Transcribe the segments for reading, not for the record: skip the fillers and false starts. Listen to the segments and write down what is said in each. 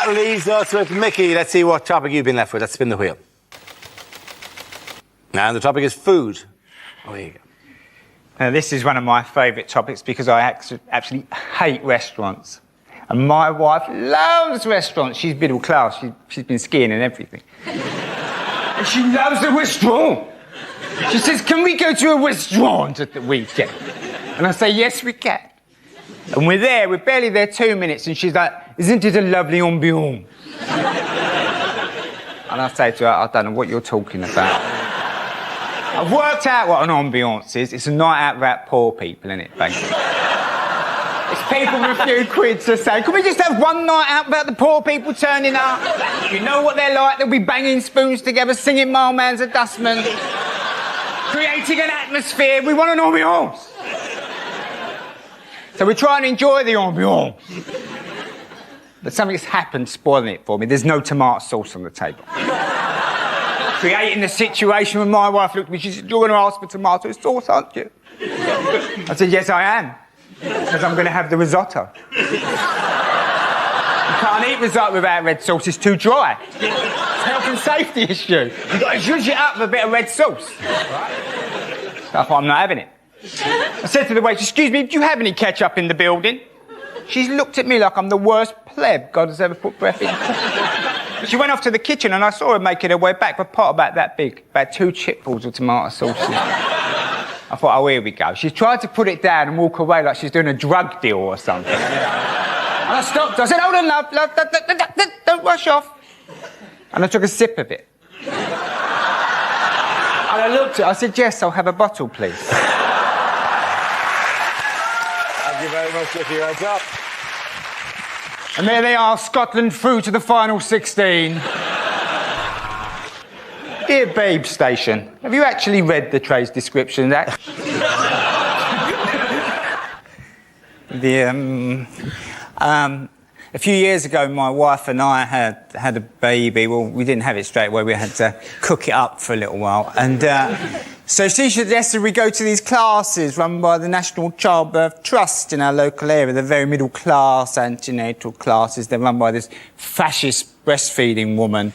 That leaves us with Mickey. Let's see what topic you've been left with. Let's spin the wheel. And the topic is food. Oh, here you go. Now, this is one of my favourite topics because I actually hate restaurants. And my wife loves restaurants. She's middle class. She's been skiing and everything. And she loves a restaurant. She says, can we go to a restaurant at the weekend? And I say, yes, we can. And we're there. We're barely there 2 minutes. And she's like, isn't it a lovely ambiance? And I say to her, I don't know what you're talking about. I've worked out what an ambiance is. It's a night out about poor people, isn't it, basically? It's people with a few quid to say, can we just have one night out about the poor people turning up? You know what they're like. They'll be banging spoons together, singing Mailman's a Dustman, creating an atmosphere. We want an ambiance. So we try and enjoy the ambiance. But something's happened spoiling it for me. There's no tomato sauce on the table. Creating the situation when my wife looked at me, she said, you're going to ask for tomato sauce, aren't you? I said, yes, I am. Because I'm going to have the risotto. You can't eat risotto without red sauce, it's too dry. It's a health and safety issue. You've got to zhuzh it up with a bit of red sauce. So I thought, I'm not having it. I said to the waitress, excuse me, do you have any ketchup in the building? She's looked at me like I'm the worst pleb God has ever put breath in. She went off to the kitchen and I saw her making her way back with a pot about that big, about 2 chipfuls of tomato sauce. I thought, oh, here we go. She tried to put it down and walk away like she's doing a drug deal or something. And I stopped her. I said, hold on, love, don't rush off. And I took a sip of it. And I looked at her, I said, Jess, I'll have a bottle, please. Thank you very much, Mickey. Right up. And there they are, Scotland through to the final 16. Dear Babe Station, have you actually read the trade's description? A few years ago, my wife and I had a baby. Well, we didn't have it straight away. We had to cook it up for a little while. And so she suggested we go to these classes run by the National Childbirth Trust in our local area. They're very middle-class antenatal classes. They're run by this fascist breastfeeding woman.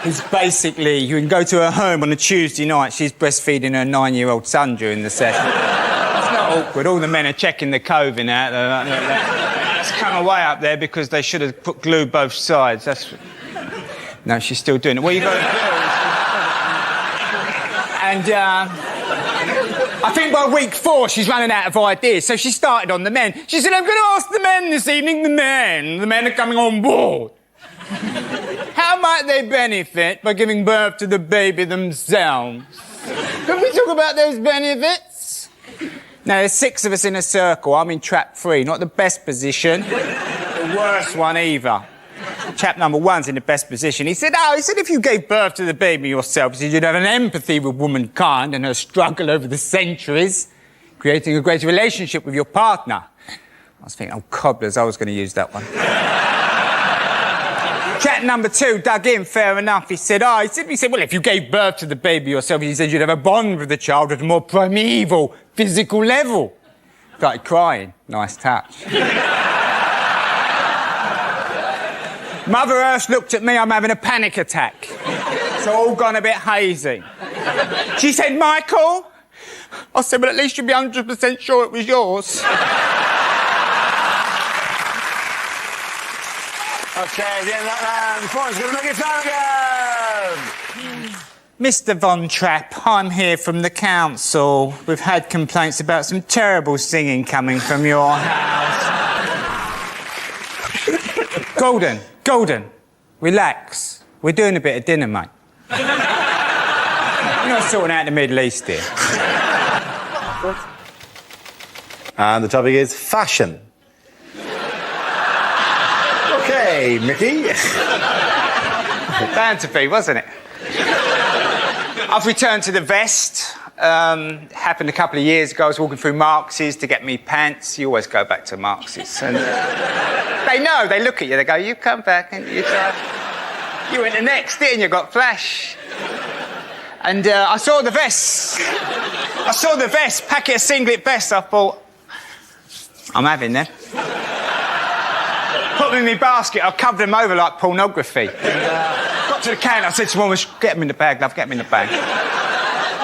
Who's basically, you can go to her home on a Tuesday night. She's breastfeeding her 9-year-old son during the session. It's not awkward. All the men are checking the coving out. They're like, it's come away up there because they should have put glue both sides. That's... No, she's still doing it. What are you going to do? And I think by week 4, she's running out of ideas. So she started on the men. She said, I'm going to ask the men this evening, the men are coming on board. How might they benefit by giving birth to the baby themselves? Can we talk about those benefits? Now, there's 6 of us in a circle. I'm in trap 3. Not the best position. The worst one either. Chap number 1's in the best position. He said, if you gave birth to the baby yourself, he said you'd have an empathy with womankind and her struggle over the centuries, creating a great relationship with your partner. I was thinking, oh, cobblers, I was going to use that one. Chap number 2 dug in, fair enough. He said, well, if you gave birth to the baby yourself, he said you'd have a bond with the child at a more primeval, physical level. Started crying. Nice touch. Mother Earth looked at me, I'm having a panic attack. It's all gone a bit hazy. She said, Michael? I said, well, at least you'll be 100% sure it was yours. OK, at the end of that round, the points going to Micky Flanagan. Mr. Von Trapp, I'm here from the council. We've had complaints about some terrible singing coming from your house. Golden, relax. We're doing a bit of dinner, mate. You're not sorting out the Middle East here. And the topic is fashion. OK, Mickey. Bound to be, wasn't it? I've returned to the vest. Happened a couple of years ago. I was walking through Marx's to get me pants. You always go back to Marx's. And they know, they look at you, they go, you come back and you try. You went the next, didn't you? Got flash. And I saw the vest. Packet of singlet vests. I thought, I'm having them. Put Put them in my basket, I covered them over like pornography. Got to the counter, I said to woman, get them in the bag, love, get them in the bag.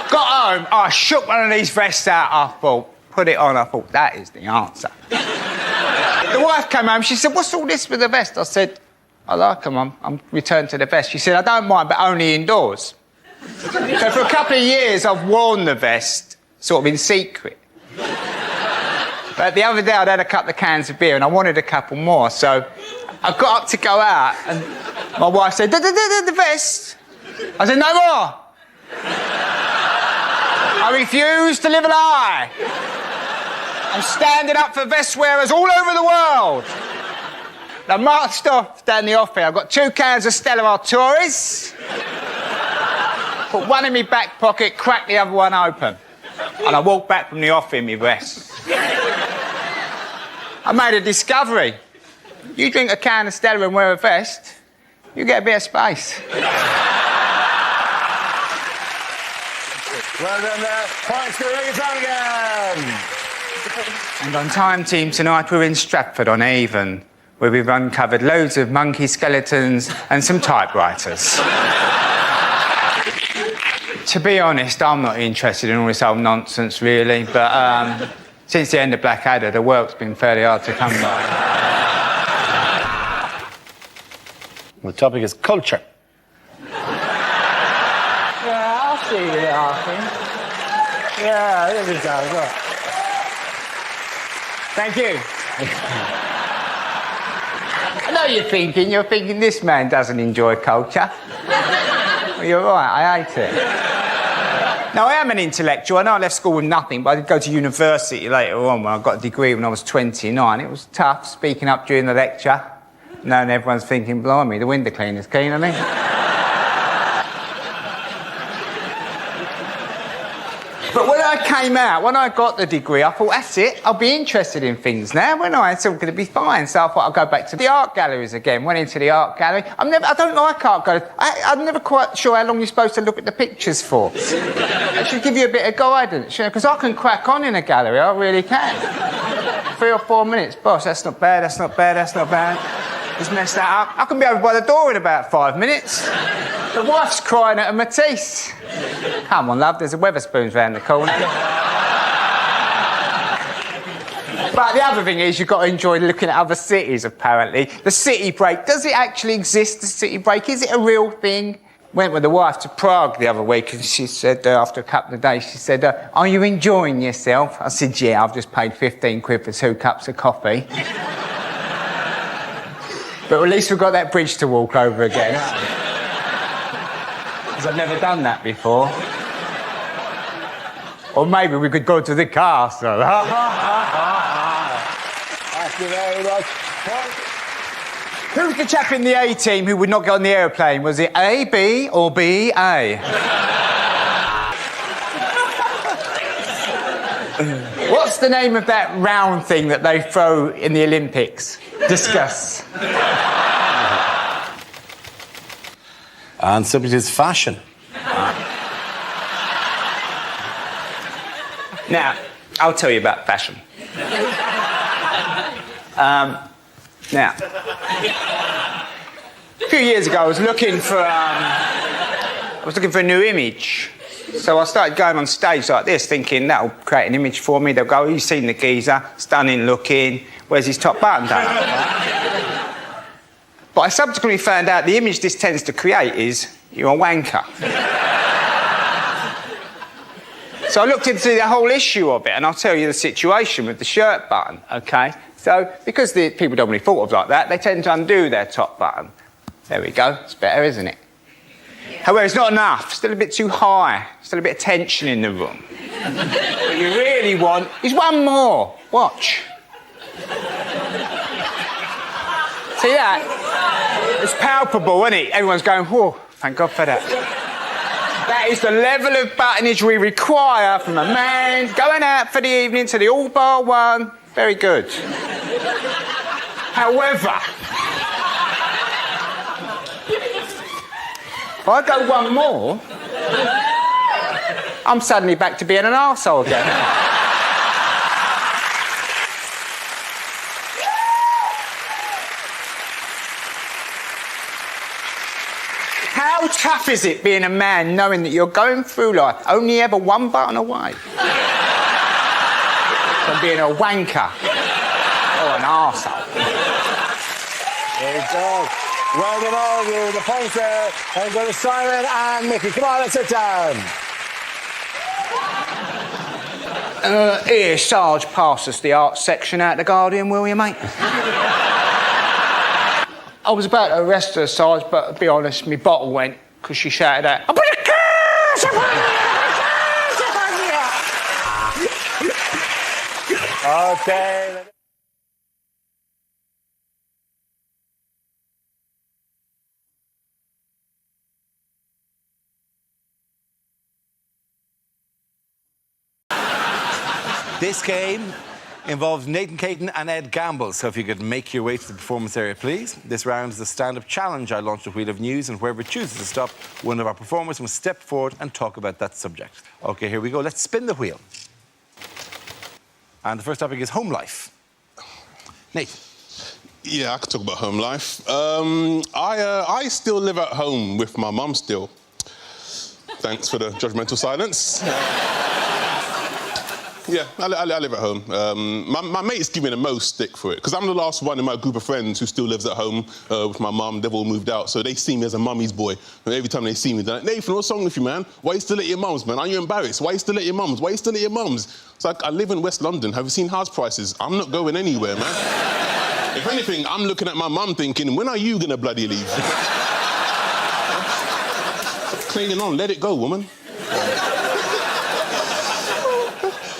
Got home, I shook one of these vests out, I thought, put it on, I thought, that is the answer. The wife came home, she said, what's all this with the vest? I said, I like them, I'm returned to the vest. She said, I don't mind, but only indoors. So for a couple of years, I've worn the vest, sort of in secret. But the other day, I'd had a couple of cans of beer and I wanted a couple more, so I got up to go out and my wife said, the vest. I said, no more. I refuse to live a lie. I'm standing up for vest wearers all over the world. And I marched off down the off here. I've got 2 cans of Stella Artois. Put one in my back pocket, cracked the other one open. And I walked back from the off in my vest. I made a discovery. You drink a can of Stella and wear a vest, you get a bit of space. Well done there. Points to Micky Flanagan. And on Time Team tonight we're in Stratford on Avon, where we've uncovered loads of monkey skeletons and some typewriters. To be honest, I'm not interested in all this old nonsense, really, but since the end of Blackadder, the work's been fairly hard to come by. The topic is culture. Yeah, I'll see you laughing. Yeah, there we go. Look. Thank you. I know you're thinking this man doesn't enjoy culture. Well, you're right, I hate it. Now, I am an intellectual. I know I left school with nothing, but I did go to university later on when I got a degree when I was 29. It was tough, speaking up during the lecture, knowing everyone's thinking, blimey, the window cleaner's keen on me. But when I came out, when I got the degree, I thought, that's it, I'll be interested in things now, when it's all going to be fine. So I thought I'll go back to the art galleries again. Went into the art gallery. I don't like art galleries. I'm never quite sure how long you're supposed to look at the pictures for. I should give you a bit of guidance, you know, because I can crack on in a gallery, I really can. 3 or 4 minutes, boss, that's not bad, that's not bad, that's not bad. Just mess that up. I can be over by the door in about 5 minutes. The wife's crying at a Matisse. Come on, love, there's a Weatherspoons round the corner. But the other thing is, you've got to enjoy looking at other cities, apparently. The city break, does it actually exist, the city break? Is it a real thing? Went with the wife to Prague the other week and she said, after a couple of days, she said, are you enjoying yourself? I said, yeah, I've just paid 15 quid for 2 cups of coffee. But at least we've got that bridge to walk over again. Because I've never done that before. Or maybe we could go to the castle. Thank you very much. Who's the chap in the A team who would not get on the aeroplane? Was it A, B, or B, A? What's the name of that round thing that they throw in the Olympics? Discuss. Answer, it is fashion. Now, I'll tell you about fashion. Now, a few years ago, I was looking for a new image. So I started going on stage like this, thinking that'll create an image for me. They'll go, oh, you've seen the geezer, stunning looking, where's his top button done? But I subsequently found out the image this tends to create is you're a wanker. So I looked into the whole issue of it, and I'll tell you the situation with the shirt button, OK? So, because the people don't really thought of like that, they tend to undo their top button. There we go, it's better, isn't it? However, it's not enough, still a bit too high, still a bit of tension in the room. What you really want is one more. Watch. See that? It's palpable, isn't it? Everyone's going, whoa, thank God for that. That is the level of buttonage we require from a man going out for the evening to the all bar one. Very good. However, if I go one more, I'm suddenly back to being an arsehole again. How tough is it being a man knowing that you're going through life only ever one button away from being a wanker or an arsehole? There you go. Well done all of you. The points there. And go to Simon and Mickey. Come on, let's sit down. Here, Sarge, pass us the art section out the Guardian, will you, mate? I was about to arrest her, Sarge, but to be honest, my bottle went because she shouted out, "I put a curse upon you! Okay. This game involves Nathan Caton and Ed Gamble, so if you could make your way to the performance area, please. This round is the stand-up challenge. I launched a wheel of news, and whoever chooses to stop, one of our performers must step forward and talk about that subject. OK, here we go. Let's spin the wheel. And the first topic is home life. Nathan. Yeah, I could talk about home life. I still live at home with my mum still. Thanks for the judgmental silence. Yeah, I live at home. My mates give me the most stick for it, because I'm the last one in my group of friends who still lives at home with my mum. They've all moved out, so they see me as a mummy's boy. And every time they see me, they're like, "Nathan, what's wrong with you, man? Why are you still at your mum's, man? Are you embarrassed? Why are you still at your mum's? Why are you still at your mum's?" It's like, I live in West London. Have you seen house prices? I'm not going anywhere, man. If anything, I'm looking at my mum thinking, when are you going to bloody leave? Stop clinging on. Let it go, woman.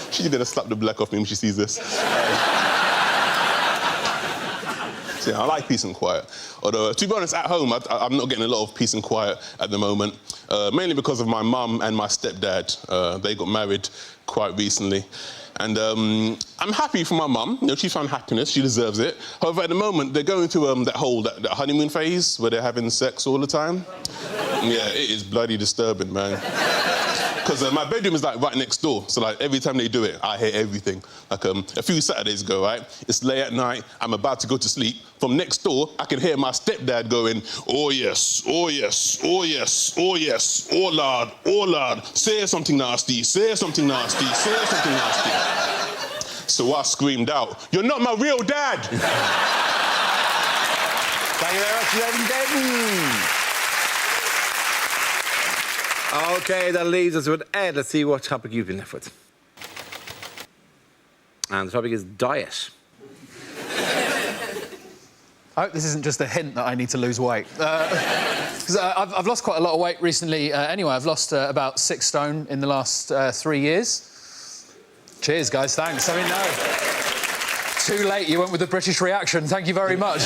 She's gonna slap the black off me when she sees this. So yeah, I like peace and quiet. Although, to be honest, at home, I'm not getting a lot of peace and quiet at the moment, mainly because of my mum and my stepdad. They got married quite recently. And I'm happy for my mum. You know, she found happiness, she deserves it. However, at the moment, they're going through that honeymoon phase where they're having sex all the time. Yeah, it is bloody disturbing, man. Because my bedroom is like right next door, so like every time they do it, I hear everything. Like a few Saturdays ago, right? It's late at night, I'm about to go to sleep. From next door, I can hear my stepdad going, "Oh yes, oh yes, oh yes, oh yes, oh lord, oh lord, say something nasty, say something nasty, say something nasty." So I screamed out, "You're not my real dad!" Thank you very much, Nathan. OK, that leaves us with Ed. Let's see what topic you've been left with. And the topic is diet. I hope this isn't just a hint that I need to lose weight. Because I've lost quite a lot of weight recently. Anyway, I've lost about 6 stone in the last 3 years. Cheers, guys, thanks. I mean, no. Too late, you went with the British reaction. Thank you very much.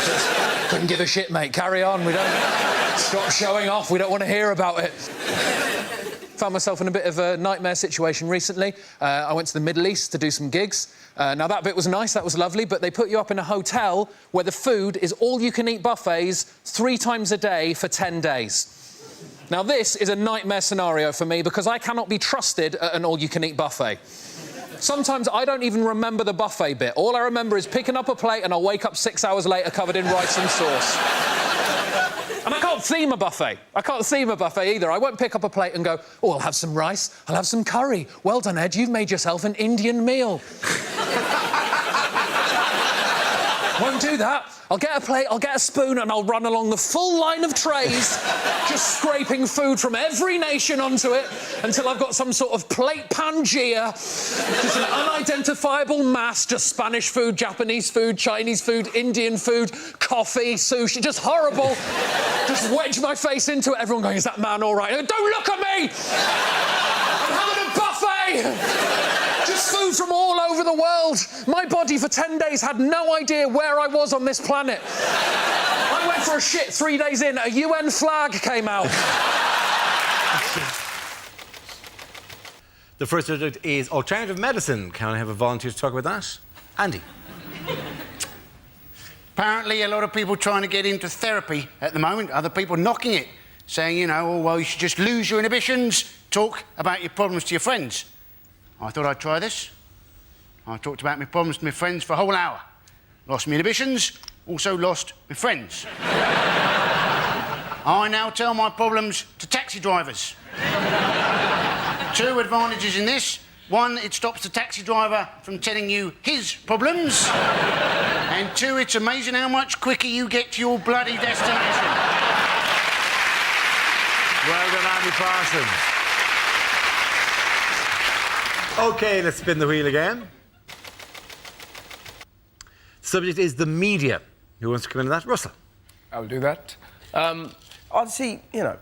Couldn't give a shit, mate. Carry on. We don't... Stop showing off. We don't want to hear about it. Found myself in a bit of a nightmare situation recently. I went to the Middle East to do some gigs. Now, that bit was nice, that was lovely, but they put you up in a hotel where the food is all-you-can-eat buffets 3 times a day for 10 days. Now, this is a nightmare scenario for me because I cannot be trusted at an all-you-can-eat buffet. Sometimes I don't even remember the buffet bit. All I remember is picking up a plate and I'll wake up 6 hours later covered in rice and sauce. And I can't theme a buffet. I can't theme a buffet either. I won't pick up a plate and go, "Oh, I'll have some rice, I'll have some curry. Well done, Ed, you've made yourself an Indian meal." Won't do that. I'll get a plate, I'll get a spoon, and I'll run along the full line of trays, just scraping food from every nation onto it until I've got some sort of plate Pangea, just an unidentifiable mass, just Spanish food, Japanese food, Chinese food, Indian food, coffee, sushi, just horrible. Just wedge my face into it, everyone going, "Is that man all right?" Don't look at me! I'm having a buffet! Just food from all over the world. My body for 10 days had no idea where I was on this planet. I went for a shit 3 days in, a UN flag came out. The first subject is alternative medicine. Can I have a volunteer to talk about that? Andy. Apparently, a lot of people trying to get into therapy at the moment, other people knocking it, saying, you know, "Oh, well, you should just lose your inhibitions, talk about your problems to your friends." I thought I'd try this. I talked about my problems to my friends for a whole hour. Lost my inhibitions, also lost my friends. I now tell my problems to taxi drivers. 2 advantages in this. 1, it stops the taxi driver from telling you his problems. And 2, it's amazing how much quicker you get to your bloody destination. Well done, Andy Parsons. OK, let's spin the wheel again. Subject is the media. Who wants to come into that? Russell. I'll do that. I'd see, you know,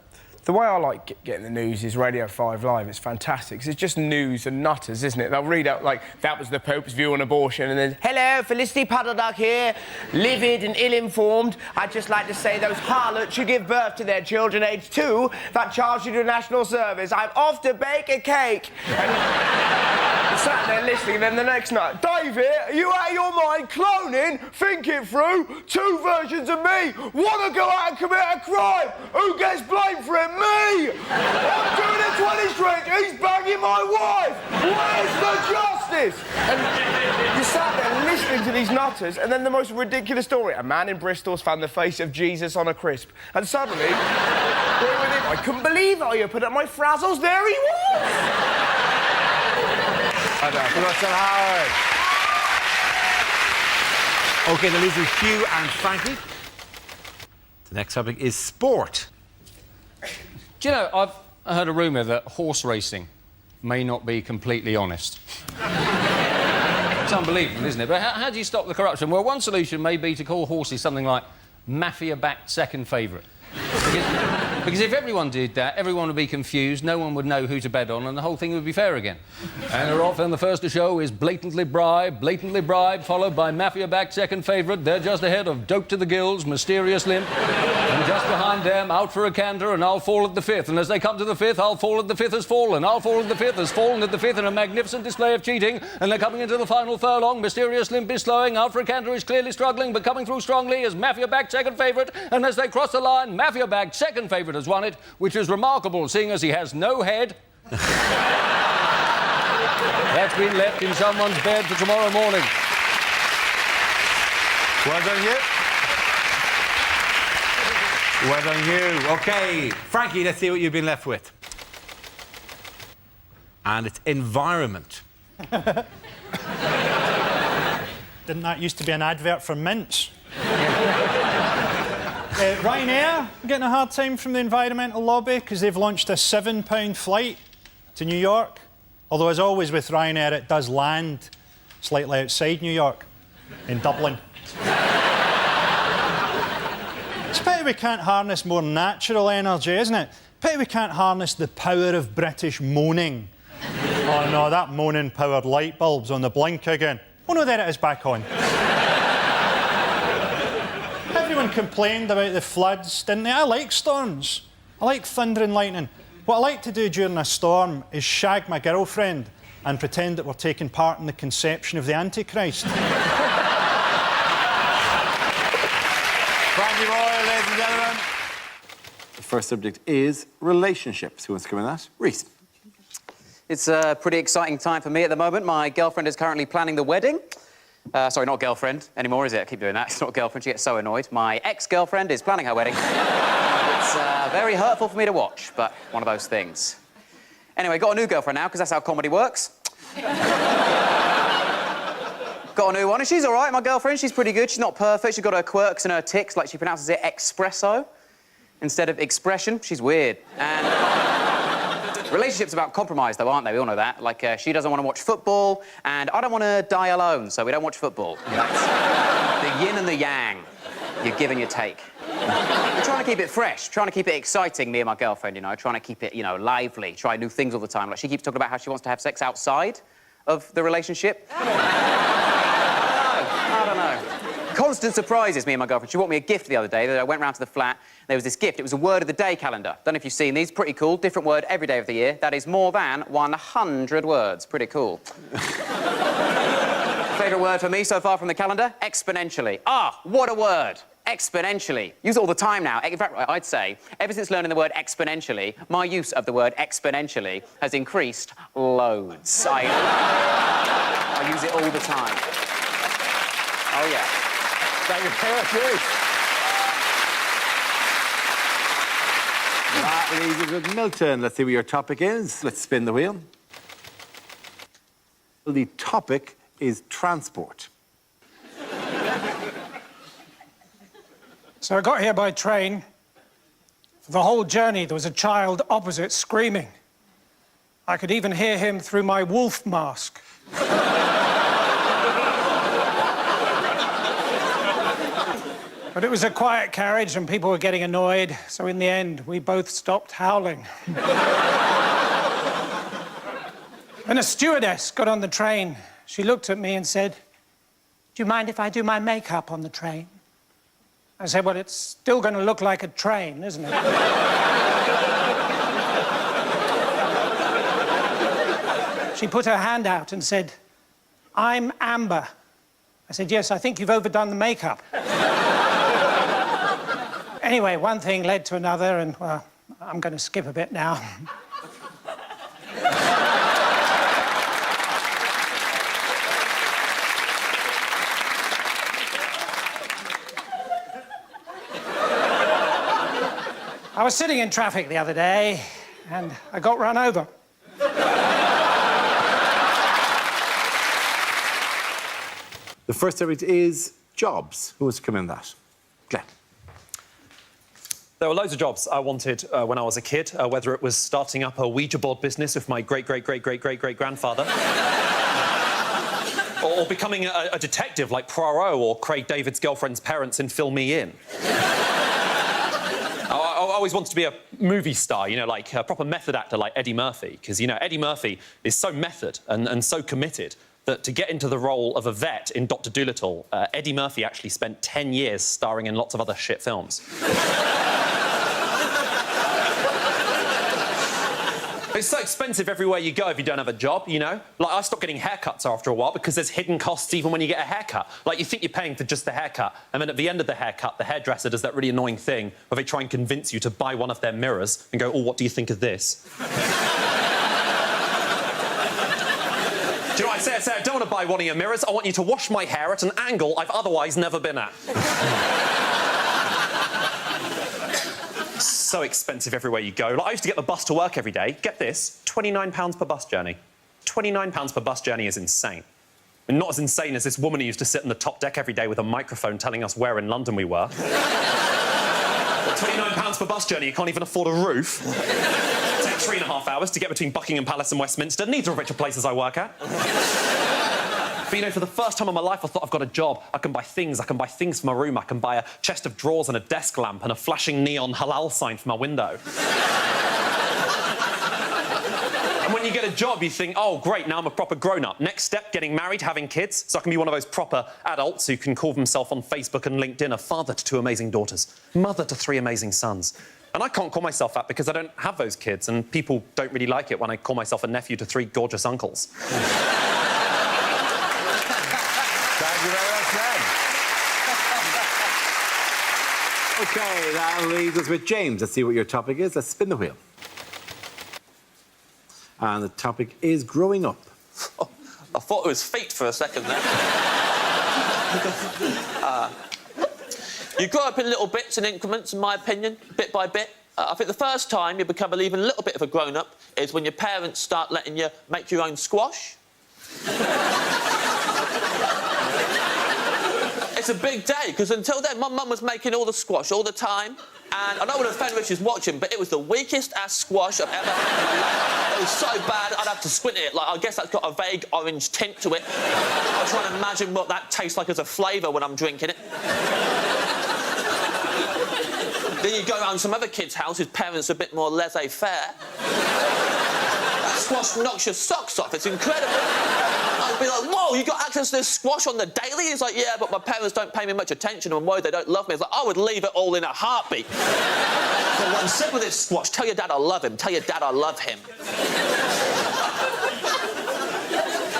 the way I like getting the news is Radio 5 Live. It's fantastic, 'cause it's just news and nutters, isn't it? They'll read out, like, that was the Pope's view on abortion, and then, hello, Felicity Puddleduck here, livid and ill-informed. I'd just like to say those harlots who give birth to their children aged 2 that charge you to national service. I'm off to bake a cake. And sat there listening, and then the next night, David, are you out of your mind? Cloning? Think it through. 2 versions of me. Want to go out and commit a crime? Who gets blamed for it? Me! I'm doing a 20 string. He's banging my wife. Where's the justice? And you sat there listening to these nutters, and then the most ridiculous story. A man in Bristol's found the face of Jesus on a crisp. And suddenly, where with him? I couldn't believe it. I opened up my frazzles. There he was. Russell Howard. OK, the losers Hugh and Frankie. The next topic is sport. Do you know, I've heard a rumour that horse racing may not be completely honest. It's unbelievable, isn't it? But how do you stop the corruption? Well, one solution may be to call horses something like mafia-backed second favourite. Because if everyone did that, everyone would be confused, no one would know who to bet on, and the whole thing would be fair again. And often the first to show is blatantly bribe, followed by mafia-backed second favourite. They're just ahead of Dope to the Gills, Mysterious Limp, and just behind them, Out for a Canter, and I'll Fall at the Fifth. And as they come to the fifth, I'll Fall at the Fifth has fallen. I'll Fall at the Fifth has fallen at the fifth in a magnificent display of cheating. And they're coming into the final furlong. Mysterious Limp is slowing. Out for a Canter is clearly struggling, but coming through strongly is mafia-backed second favourite. And as they cross the line, mafia-backed second favourite has won it, which is remarkable, seeing as he has no head. That's been left in someone's bed for tomorrow morning. Well done, you. Well done, you. OK, Frankie, let's see what you've been left with. And it's environment. Didn't that used to be an advert for mints? Ryanair getting a hard time from the environmental lobby because they've launched a £7 flight to New York. Although, as always with Ryanair, it does land slightly outside New York, in Dublin. It's a pity we can't harness more natural energy, isn't it? Pity we can't harness the power of British moaning. Oh no, that moaning-powered light bulb's on the blink again. Oh no, there it is, back on. Everyone complained about the floods, didn't they? I like storms. I like thunder and lightning. What I like to do during a storm is shag my girlfriend and pretend that we're taking part in the conception of the Antichrist. Frankie Royal, ladies and gentlemen. The first subject is relationships. Who wants to come in that? Reese. It's a pretty exciting time for me at the moment. My girlfriend is currently planning the wedding. Sorry, not girlfriend anymore, is it? I keep doing that. It's not girlfriend. She gets so annoyed. My ex-girlfriend is planning her wedding. It's very hurtful for me to watch, but one of those things. Anyway, got a new girlfriend now, because that's how comedy works. Got a new one, and she's all right, my girlfriend. She's pretty good. She's not perfect. She's got her quirks and her tics, like she pronounces it espresso instead of expression. She's weird. And... relationships about compromise, though, aren't they? We all know that. Like, she doesn't want to watch football, and I don't want to die alone, so we don't watch football. That's the yin and the yang. You give and you take. We're trying to keep it fresh, trying to keep it exciting, me and my girlfriend, you know, trying to keep it, you know, lively, try new things all the time. Like, she keeps talking about how she wants to have sex outside of the relationship. I don't know. Constant surprises, me and my girlfriend. She bought me a gift the other day. I went round to the flat. There was this gift. It was a word of the day calendar. Don't know if you've seen these. Pretty cool. Different word every day of the year. That is more than 100 words. Pretty cool. Favourite word for me so far from the calendar? Exponentially. Ah, what a word. Exponentially. Use it all the time now. In fact, I'd say, ever since learning the word exponentially, my use of the word exponentially has increased loads. I use it all the time. Oh, yeah. Thank you very much, Reese. Leaves us with Milton. Let's see what your topic is. Let's spin the wheel. The topic is transport. So I got here by train. For the whole journey, there was a child opposite screaming. I could even hear him through my wolf mask. But it was a quiet carriage and people were getting annoyed, so in the end, we both stopped howling. Then a stewardess got on the train. She looked at me and said, "Do you mind if I do my makeup on the train?" I said, "Well, it's still going to look like a train, isn't it?" She put her hand out and said, "I'm Amber." I said, "Yes, I think you've overdone the makeup." Anyway, one thing led to another, and, well, I'm going to skip a bit now. I was sitting in traffic the other day, and I got run over. The first subject is jobs. Who wants to come in that? Glenn. There were loads of jobs I wanted when I was a kid, whether it was starting up a Ouija board business with my great-great-great-great-great-great-grandfather, or becoming a detective like Poirot or Craig David's girlfriend's parents in Fill Me In. I always wanted to be a movie star, you know, like a proper method actor like Eddie Murphy, because, you know, Eddie Murphy is so method and so committed that to get into the role of a vet in Dr. Dolittle, Eddie Murphy actually spent 10 years starring in lots of other shit films. It's so expensive everywhere you go if you don't have a job, you know? Like, I stopped getting haircuts after a while because there's hidden costs even when you get a haircut. Like, you think you're paying for just the haircut, and then at the end of the haircut, the hairdresser does that really annoying thing where they try and convince you to buy one of their mirrors and go, "Oh, what do you think of this?" Do you know what I say? I say, "I don't want to buy one of your mirrors. I want you to wash my hair at an angle I've otherwise never been at." So expensive everywhere you go. Like, I used to get the bus to work every day. Get this, £29 per bus journey. £29 per bus journey is insane. And not as insane as this woman who used to sit on the top deck every day with a microphone telling us where in London we were. But £29 per bus journey, you can't even afford a roof. It takes 3.5 hours to get between Buckingham Palace and Westminster. Neither of which are places I work at. But, you know, for the first time in my life, I thought, I've got a job. I can buy things. I can buy things for my room. I can buy a chest of drawers and a desk lamp and a flashing neon halal sign for my window. And when you get a job, you think, oh, great, now I'm a proper grown-up. Next step, getting married, having kids, so I can be one of those proper adults who can call themselves on Facebook and LinkedIn a father to 2 amazing daughters, mother to 3 amazing sons. And I can't call myself that because I don't have those kids, and people don't really like it when I call myself a nephew to 3 gorgeous uncles. Thank you very much, Glenn. OK, that leaves us with James. Let's see what your topic is. Let's spin the wheel. And the topic is growing up. Oh, I thought it was feet for a second there. You grow up in little bits and increments, in my opinion, bit by bit. I think the first time you become even a little bit of a grown-up is when your parents start letting you make your own squash. It's a big day, because until then, my mum was making all the squash all the time, and I don't want to offend her if she's watching, but it was the weakest-ass squash I've ever had. It was so bad, I'd have to squint it. Like, I guess that's got a vague orange tint to it. I'm trying to imagine what that tastes like as a flavour when I'm drinking it. Then you go around some other kid's house whose parents are a bit more laissez-faire. That squash knocks your socks off. It's incredible. I'd be like, whoa, you got access to this squash on the daily? He's like, yeah, but my parents don't pay me much attention. I'm worried they don't love me. It's like, I would leave it all in a heartbeat. So one sip of this squash. Tell your dad I love him. Tell your dad I love him.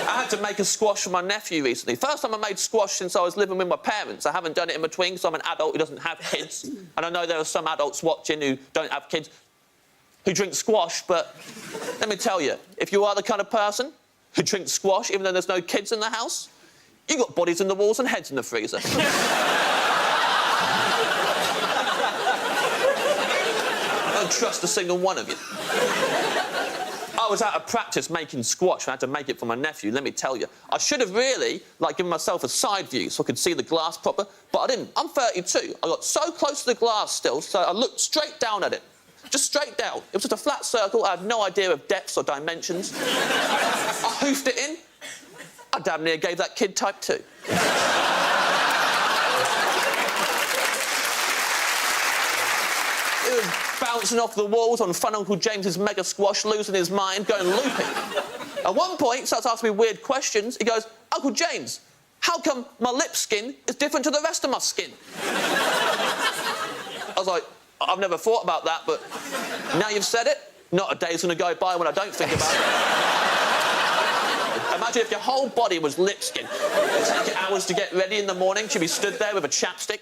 I had to make a squash for my nephew recently. First time I made squash since I was living with my parents. I haven't done it in between because I'm an adult who doesn't have kids. And I know there are some adults watching who don't have kids who drink squash, but let me tell you, if you are the kind of person who drinks squash even though there's no kids in the house, you got bodies in the walls and heads in the freezer. wouldn't trust a single one of you. I was out of practice making squash and I had to make it for my nephew, let me tell you. I should have really, given myself a side view so I could see the glass proper, but I didn't. I'm 32. I got so close to the glass still, so I looked straight down at it. Just straight down. It was just a flat circle. I had no idea of depths or dimensions. I hoofed it in. I damn near gave that kid type 2. It was bouncing off the walls on Fun Uncle James's mega squash, losing his mind, going looping. At one point, he starts asking me weird questions. He goes, Uncle James, how come my lip skin is different to the rest of my skin? I was like, I've never thought about that, but now you've said it, not a day's going to go by when I don't think about it. Imagine if your whole body was lip skin. It'd take you hours to get ready in the morning. She'd be stood there with a chapstick.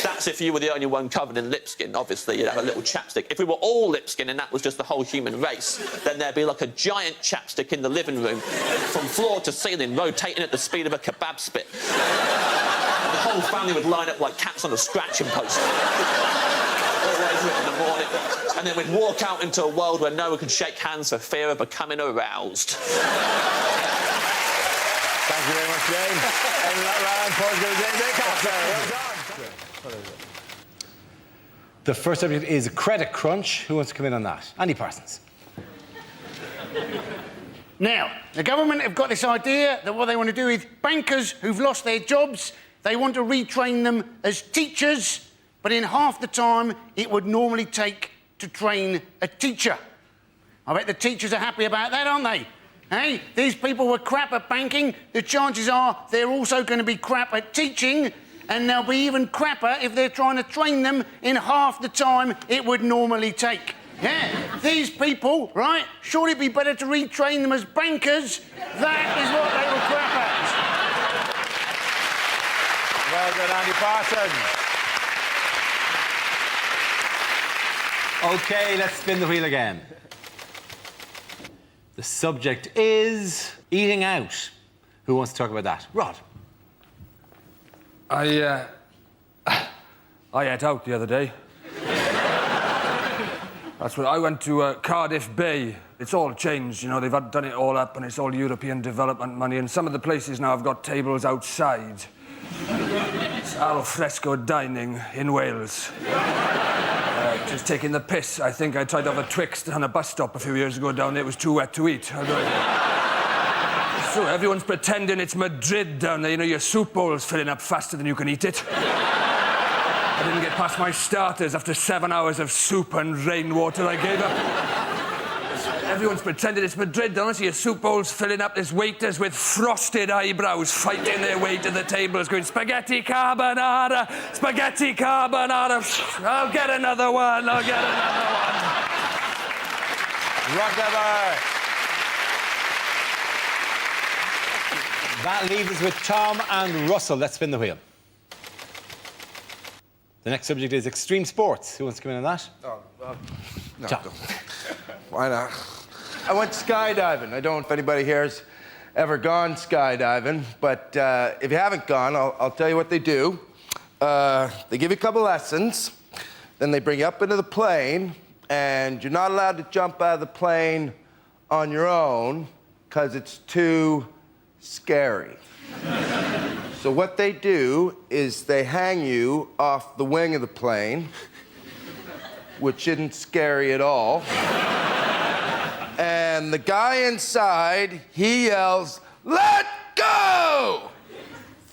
That's if you were the only one covered in lip skin. Obviously, you'd have a little chapstick. If we were all lip skin and that was just the whole human race, then there'd be like a giant chapstick in the living room from floor to ceiling, rotating at the speed of a kebab spit. And the whole family would line up like cats on a scratching post. Always in the morning. And then we'd walk out into a world where no one could shake hands for fear of becoming aroused. Thank you very much, James. End of that round, Paul's going to James Acaster. Well done. The first subject is credit crunch. Who wants to come in on that? Andy Parsons. Now, the government have got this idea that what they want to do is bankers who've lost their jobs, they want to retrain them as teachers, but in half the time it would normally take to train a teacher. I bet the teachers are happy about that, aren't they? Hey, these people were crap at banking. The chances are they're also going to be crap at teaching, and they'll be even crapper if they're trying to train them in half the time it would normally take. Yeah, these people, right, surely it'd be better to retrain them as bankers. That is what they were crap at. Well done, Andy Parsons. OK, let's spin the wheel again. The subject is eating out. Who wants to talk about that? Rod. I ate out the other day. That's what I went to Cardiff Bay. It's all changed, you know. They've done it all up, and it's all European development money. And some of the places now have got tables outside. It's al fresco dining in Wales. Just taking the piss. I think I tried to have a Twixt on a bus stop a few years ago down there. It was too wet to eat. So everyone's pretending it's Madrid down there. You know, your soup bowl's filling up faster than you can eat it. I didn't get past my starters after 7 hours of soup and rainwater. I gave up. Everyone's pretending it's Madrid, don't they? Your soup bowl's filling up. There's waiters with frosted eyebrows fighting their way to the tables, going, spaghetti carbonara, spaghetti carbonara. I'll get another one, I'll get another one. Rocklever. That leaves us with Tom and Russell. Let's spin the wheel. The next subject is extreme sports. Who wants to come in on that? No, Tom. Why not? I went skydiving. I don't know if anybody here has ever gone skydiving, but if you haven't gone, I'll tell you what they do. They give you a couple lessons, then they bring you up into the plane, and you're not allowed to jump out of the plane on your own because it's too scary. So what they do is they hang you off the wing of the plane, which isn't scary at all. And the guy inside, he yells, "Let go!"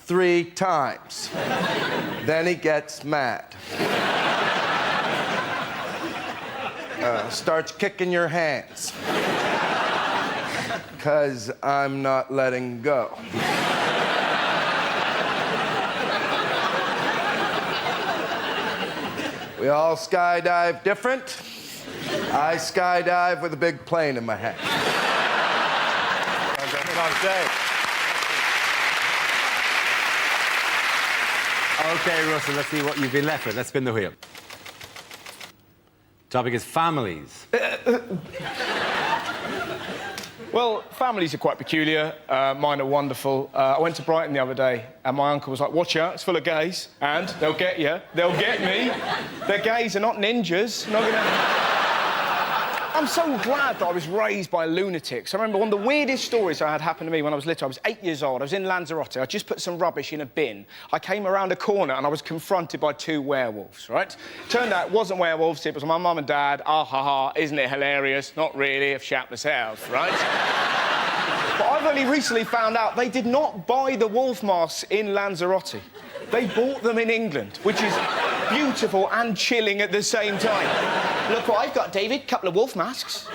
3 times. Then he gets mad. Starts kicking your hands. 'Cause I'm not letting go. We all skydive different. I skydive with a big plane in my hand. OK, Russell, let's see what you've been left with. Let's spin the wheel. Topic is families. Well, families are quite peculiar. Mine are wonderful. I went to Brighton the other day, and my uncle was like, watch out, it's full of gays, and they'll get you. They'll get me. They're gays, they're not ninjas. Not gonna... I'm so glad that I was raised by lunatics. I remember one of the weirdest stories I had happen to me when I was little. I was 8 years old. I was in Lanzarote. I just put some rubbish in a bin. I came around a corner and I was confronted by 2 werewolves, right? Turned out it wasn't werewolves, it was my mum and dad. Ah, ha, ha, isn't it hilarious? Not really, I've shat myself, right? But I've only recently found out they did not buy the wolf masks in Lanzarote. They bought them in England, which is beautiful and chilling at the same time. Look what I've got, David. Couple of wolf masks.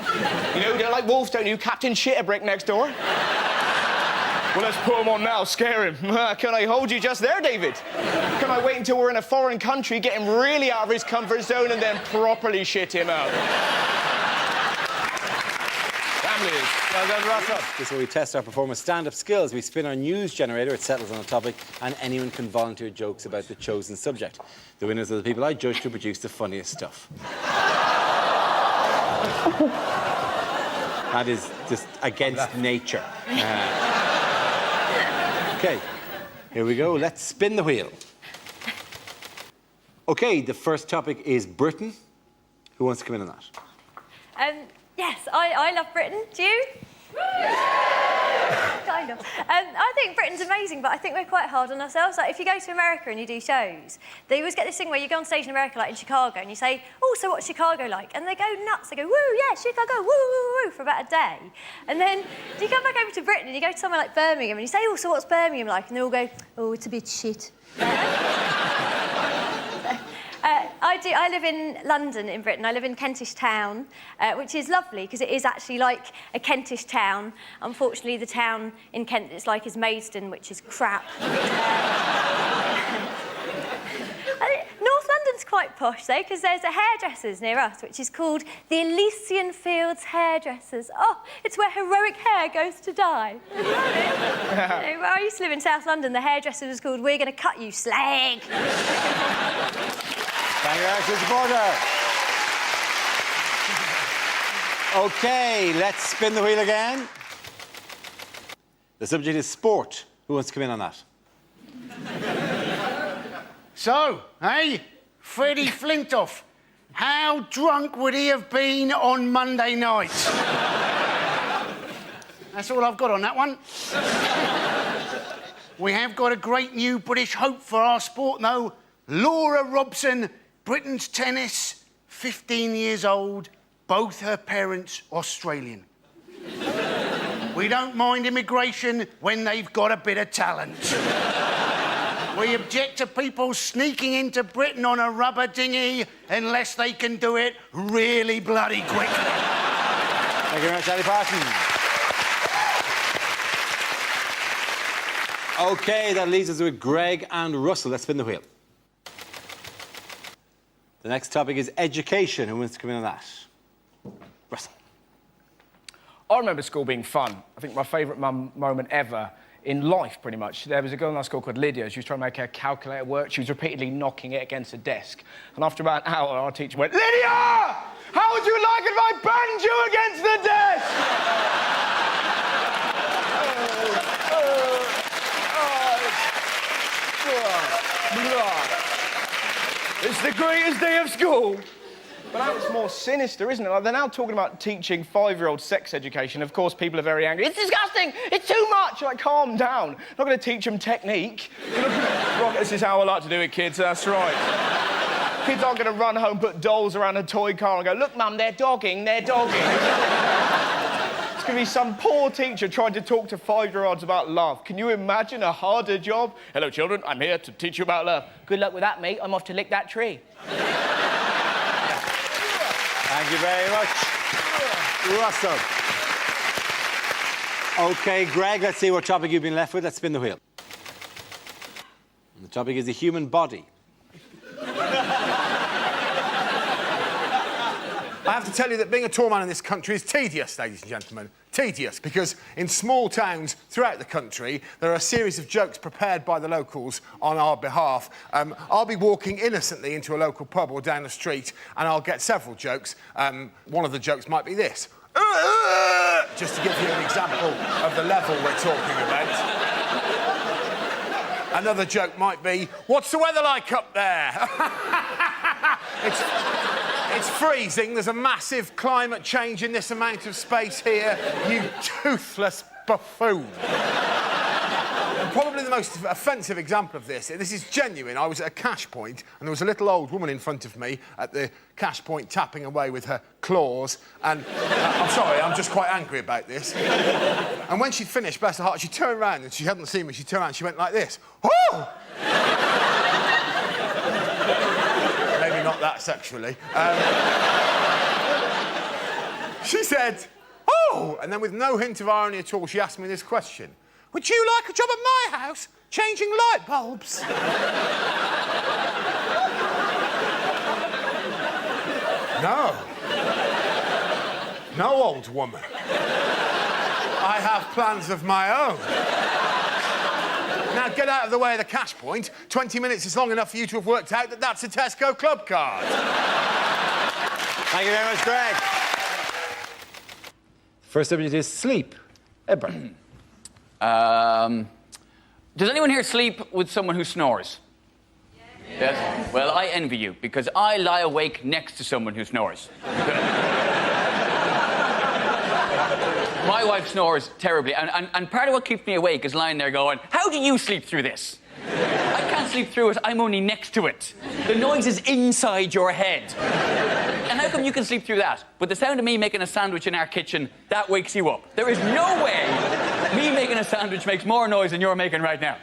You know, you don't like wolves, don't you? Captain Shitterbrick next door. Well, let's put him on now, scare him. Can I hold you just there, David? Can I wait until we're in a foreign country, get him really out of his comfort zone, and then properly shit him out? Families. Well done, Russell. This is where we test our performers' stand-up skills. We spin our news generator, it settles on a topic, and anyone can volunteer jokes about the chosen subject. The winners are the people I judge to produce the funniest stuff. That is just against nature. OK, here we go. Let's spin the wheel. OK, the first topic is Britain. Who wants to come in on that? Yes, I love Britain. Do you? Kind of. I think Britain's amazing, but I think we're quite hard on ourselves. Like, if you go to America and you do shows, they always get this thing where you go on stage in America, like in Chicago, and you say, oh, so what's Chicago like? And they go nuts. They go, woo, yeah, Chicago, woo, woo, woo, for about a day. And then you come back over to Britain and you go to somewhere like Birmingham and you say, oh, so what's Birmingham like? And they all go, oh, it's a bit shit. I live in London, in Britain. I live in Kentish Town, which is lovely because it is actually like a Kentish town. Unfortunately, the town in Kent it's like is Maidstone, which is crap. North London's quite posh, though, because there's a hairdresser's near us, which is called the Elysian Fields Hairdressers. Oh, it's where heroic hair goes to die. You know, where I used to live in South London, the hairdresser was called We're Gonna Cut You, Slag. Thank you very much, Mr. Porter. OK, let's spin the wheel again. The subject is sport. Who wants to come in on that? So, hey, Freddie Flintoff, how drunk would he have been on Monday night? That's all I've got on that one. We have got a great new British hope for our sport, though. Laura Robson, Britain's tennis, 15 years old, both her parents Australian. We don't mind immigration when they've got a bit of talent. We object to people sneaking into Britain on a rubber dinghy unless they can do it really bloody quickly. Thank you very much, Ali Parton. OK, that leaves us with Greg and Russell. Let's spin the wheel. The next topic is education. Who wants to come in on that? Russell. I remember school being fun. I think my favourite moment ever in life, pretty much. There was a girl in our school called Lydia. She was trying to make her calculator work. She was repeatedly knocking it against a desk. And after about an hour, our teacher went, Lydia! How would you like it if I banged you against the desk? It's the greatest day of school. But now it's more sinister, isn't it? Like, they're now talking about teaching 5-year-old sex education. Of course, people are very angry. It's disgusting! It's too much! Like, calm down. Not going to teach them technique. Right, this is how I like to do it, kids. That's right. Kids aren't going to run home, put dolls around a toy car and go, look, Mum, they're dogging, they're dogging. It's going to be some poor teacher trying to talk to 5-year-olds about love. Can you imagine a harder job? Hello, children. I'm here to teach you about love. Good luck with that, mate. I'm off to lick that tree. Thank you very much, Russell. OK, Greg, let's see what topic you've been left with. Let's spin the wheel. And the topic is the human body. I have to tell you that being a tall man in this country is tedious, ladies and gentlemen. Tedious, because in small towns throughout the country, there are a series of jokes prepared by the locals on our behalf. I'll be walking innocently into a local pub or down the street, and I'll get several jokes. One of the jokes might be this. just to give you an example of the level we're talking about. Another joke might be, what's the weather like up there? It's freezing. There's a massive climate change in this amount of space here, you toothless buffoon. And probably the most offensive example of this is genuine. I was at a cash point and there was a little old woman in front of me at the cash point tapping away with her claws and I'm sorry, I'm just quite angry about this. And when she'd finished, bless her heart, she turned around and she hadn't seen me, she turned around and she went like this. Oh! Maybe not that sexually. She said, oh! And then with no hint of irony at all, she asked me this question. Would you like a job at my house, changing light bulbs? No. No, old woman. I have plans of my own. Now, get out of the way of the cash point. 20 minutes is long enough for you to have worked out that that's a Tesco club card. Thank you very much, Greg. First subject is sleep. Edward. Does anyone here sleep with someone who snores? Yes? Well, I envy you, because I lie awake next to someone who snores. My wife snores terribly, and part of what keeps me awake is lying there going, how do you sleep through this? I can't sleep through it, I'm only next to it. The noise is inside your head. And how come you can sleep through that? But the sound of me making a sandwich in our kitchen, that wakes you up. There is no way me making a sandwich makes more noise than you're making right now.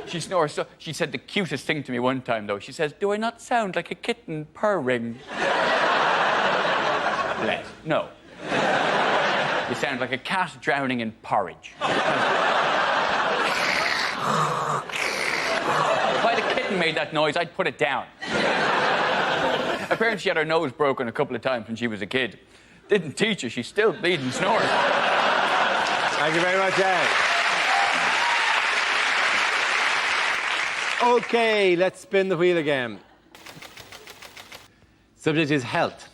She snores so... She said the cutest thing to me one time, though. She says, do I not sound like a kitten purring? Bless. No. You sound like a cat drowning in porridge. If I had a kitten made that noise, I'd put it down. Apparently she had her nose broken a couple of times when she was a kid. Didn't teach her, she's still bleeding snores. Thank you very much, Ed. OK, let's spin the wheel again. Subject is health.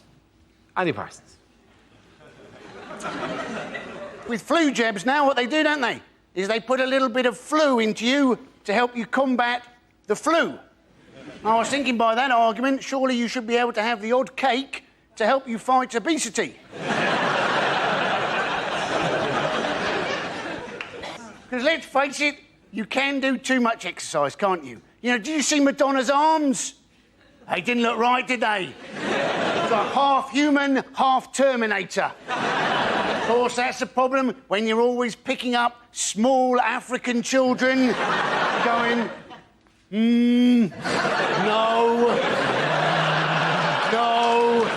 Andy Parsons. With flu jabs now, what they do, don't they, is they put a little bit of flu into you to help you combat the flu. I was thinking by that argument, surely you should be able to have the odd cake to help you fight obesity. Because let's face it, you can do too much exercise, can't you? You know, did you see Madonna's arms? They didn't look right, did they? It's like half human, half Terminator. Of course, that's the problem when you're always picking up small African children going, no, no, no.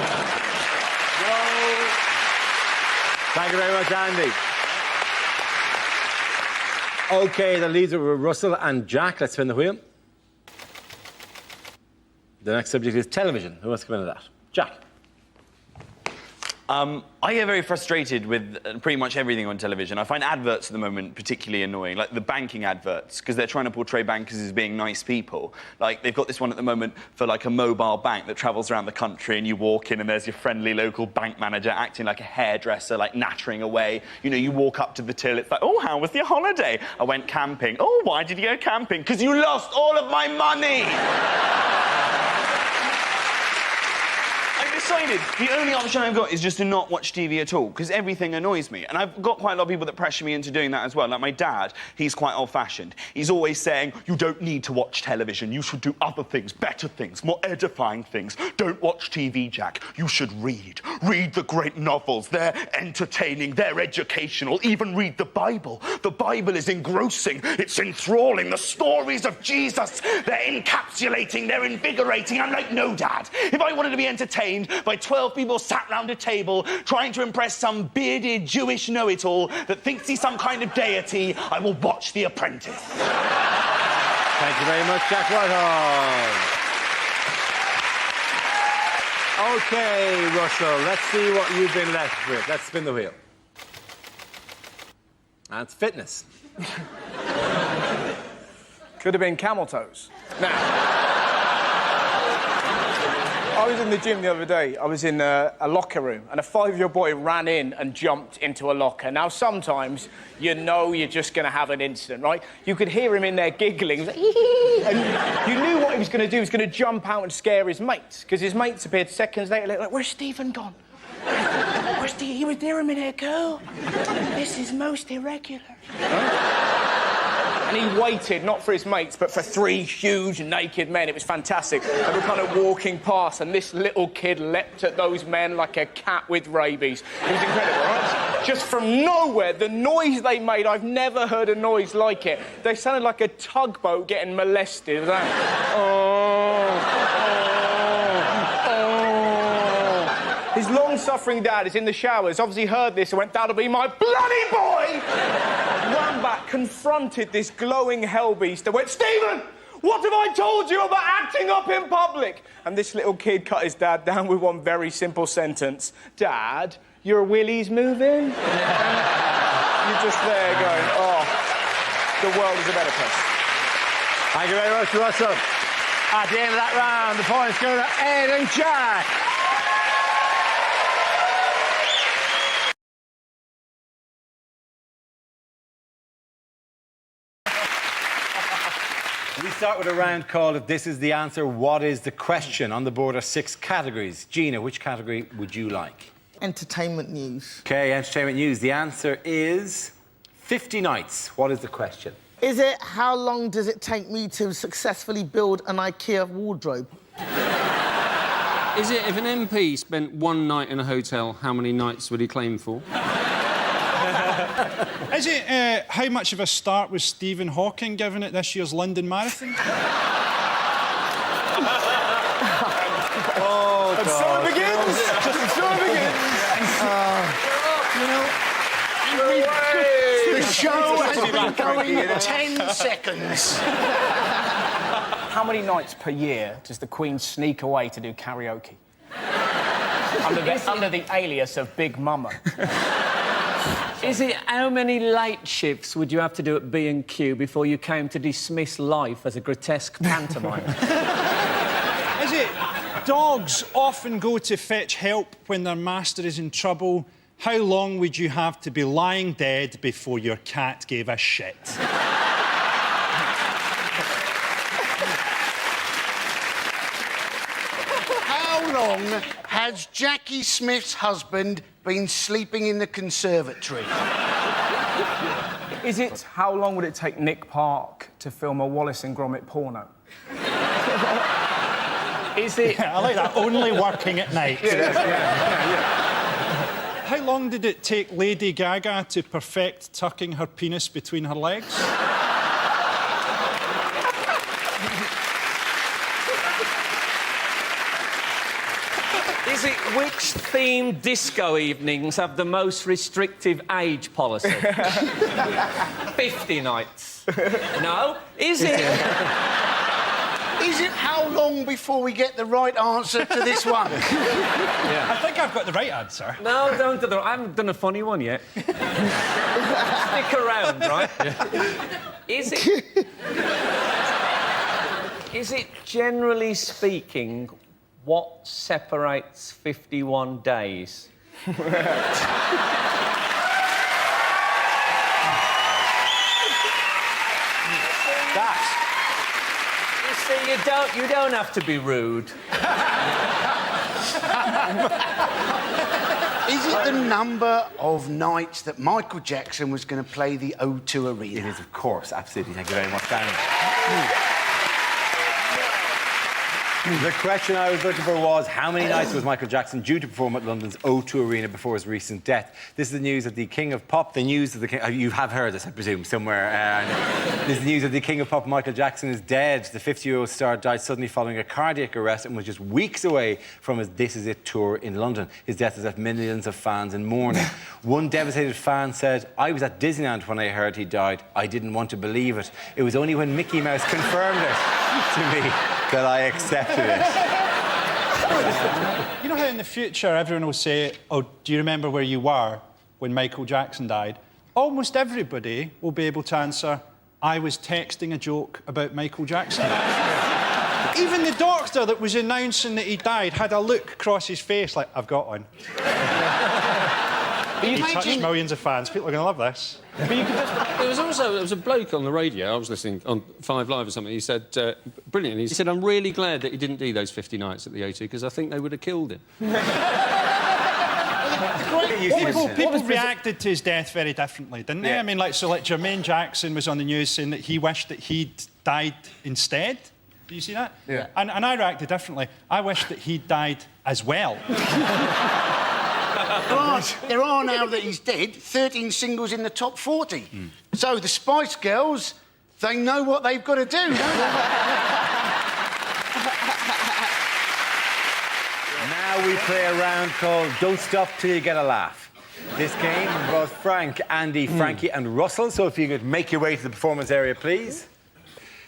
Thank you very much, Andy. OK, that leaves it with Russell and Jack. Let's spin the wheel. The next subject is television. Who wants to come into that? Jack. I get very frustrated with pretty much everything on television. I find adverts at the moment particularly annoying, like the banking adverts, because they're trying to portray bankers as being nice people. Like, they've got this one at the moment for, like, a mobile bank that travels around the country, and you walk in and there's your friendly local bank manager acting like a hairdresser, like, nattering away. You know, you walk up to the till, it's like, oh, how was your holiday? I went camping. Oh, why did you go camping? Because you lost all of my money! Decided the only option I've got is just to not watch TV at all, because everything annoys me. And I've got quite a lot of people that pressure me into doing that as well. Like my dad, he's quite old-fashioned. He's always saying, you don't need to watch television. You should do other things, better things, more edifying things. Don't watch TV, Jack. You should read. Read the great novels. They're entertaining, they're educational. Even read the Bible. The Bible is engrossing. It's enthralling. The stories of Jesus, they're encapsulating, they're invigorating. I'm like, no, Dad. If I wanted to be entertained by 12 people sat round a table trying to impress some bearded Jewish know-it-all that thinks he's some kind of deity, I will watch The Apprentice. Thank you very much, Jack Whitehall. OK, Russell, let's see what you've been left with. Let's spin the wheel. That's fitness. Could have been camel toes. Now... I was in the gym the other day. I was in a locker room, and a 5-year-old boy ran in and jumped into a locker. Now, sometimes you know you're just going to have an incident, right? You could hear him in there giggling. He was like, and you knew what he was going to do. He was going to jump out and scare his mates, because his mates appeared seconds later, like, where's Stephen gone? Where's Stephen? He was near a minute ago. This is most irregular. And he waited, not for his mates, but for 3 huge naked men. It was fantastic. They were kind of walking past, and this little kid leapt at those men like a cat with rabies. It was incredible, right? Just from nowhere, the noise they made, I've never heard a noise like it. They sounded like a tugboat getting molested. It was like, His long-suffering dad is in the showers, obviously heard this and went, that'll be my bloody boy! Ran back, confronted this glowing hellbeast and went, Stephen, what have I told you about acting up in public? And this little kid cut his dad down with one very simple sentence. Dad, your willy's moving? You're just there going, oh, the world is a better place. Thank you very much, Russell. At the end of that round, the points go to Ed and Jack. We start with a round called If This Is the Answer, What Is the Question? On the board are 6 categories. Gina, which category would you like? Entertainment news. OK, entertainment news. The answer is 50 nights. What is the question? Is it how long does it take me to successfully build an IKEA wardrobe? Is it if an MP spent 1 night in a hotel, how many nights would he claim for? Is it how much of a start was Stephen Hawking given at this year's London Marathon? Oh, and so it begins! And so it begins! The show has been going 10 seconds. How many nights per year does the Queen sneak away to do karaoke? under the alias of Big Mama. Is it how many late shifts would you have to do at B&Q before you came to dismiss life as a grotesque pantomime? Is it dogs often go to fetch help when their master is in trouble? How long would you have to be lying dead before your cat gave a shit? How long has Jackie Smith's husband been sleeping in the conservatory? Is it how long would it take Nick Park to film a Wallace and Gromit porno? Is it... I like that, only working at night. How long did it take Lady Gaga to perfect tucking her penis between her legs? Is it which themed disco evenings have the most restrictive age policy? 50 nights. No? Is it? Is it how long before we get the right answer to this one? Yeah. I think I've got the right answer. No, don't do that. I haven't done a funny one yet. Stick around, right? Is it generally speaking what separates 51 days? You see, you don't have to be rude. Is it the number of nights that Michael Jackson was going to play the O2 Arena? It is, of course, absolutely. Thank you very much, Danny. The question I was looking for was, how many nights was Michael Jackson due to perform at London's O2 Arena before his recent death? This is the news of the King of Pop. The news of the King... you have heard this, I presume, somewhere. This is the news of the King of Pop. Michael Jackson is dead. The 50-year-old star died suddenly following a cardiac arrest and was just weeks away from his This Is It tour in London. His death has left millions of fans in mourning. One devastated fan said, I was at Disneyland when I heard he died. I didn't want to believe it. It was only when Mickey Mouse confirmed it to me that I accepted it. You know how in the future everyone will say, oh, do you remember where you were when Michael Jackson died? Almost everybody will be able to answer, I was texting a joke about Michael Jackson. Even the doctor that was announcing that he died had a look across his face like, I've got one. He touched millions of fans. People are going to love this. But you could just... there was a bloke on the radio, I was listening on 5 Live or something, he said, brilliant, he said, I'm really glad that he didn't do those 50 nights at the O2, because I think they would have killed him. People reacted to his death very differently, didn't they? Yeah. I mean, like Jermaine Jackson was on the news saying that he wished that he'd died instead. Do you see that? Yeah. And I reacted differently. I wished that he'd died as well. There are, now that he's dead, 13 singles in the top 40. So the Spice Girls, they know what they've got to do, don't they? Now we play a round called Don't Stop Till You Get a Laugh. This game involves Frank, Andy, Frankie and Russell, so if you could make your way to the performance area, please.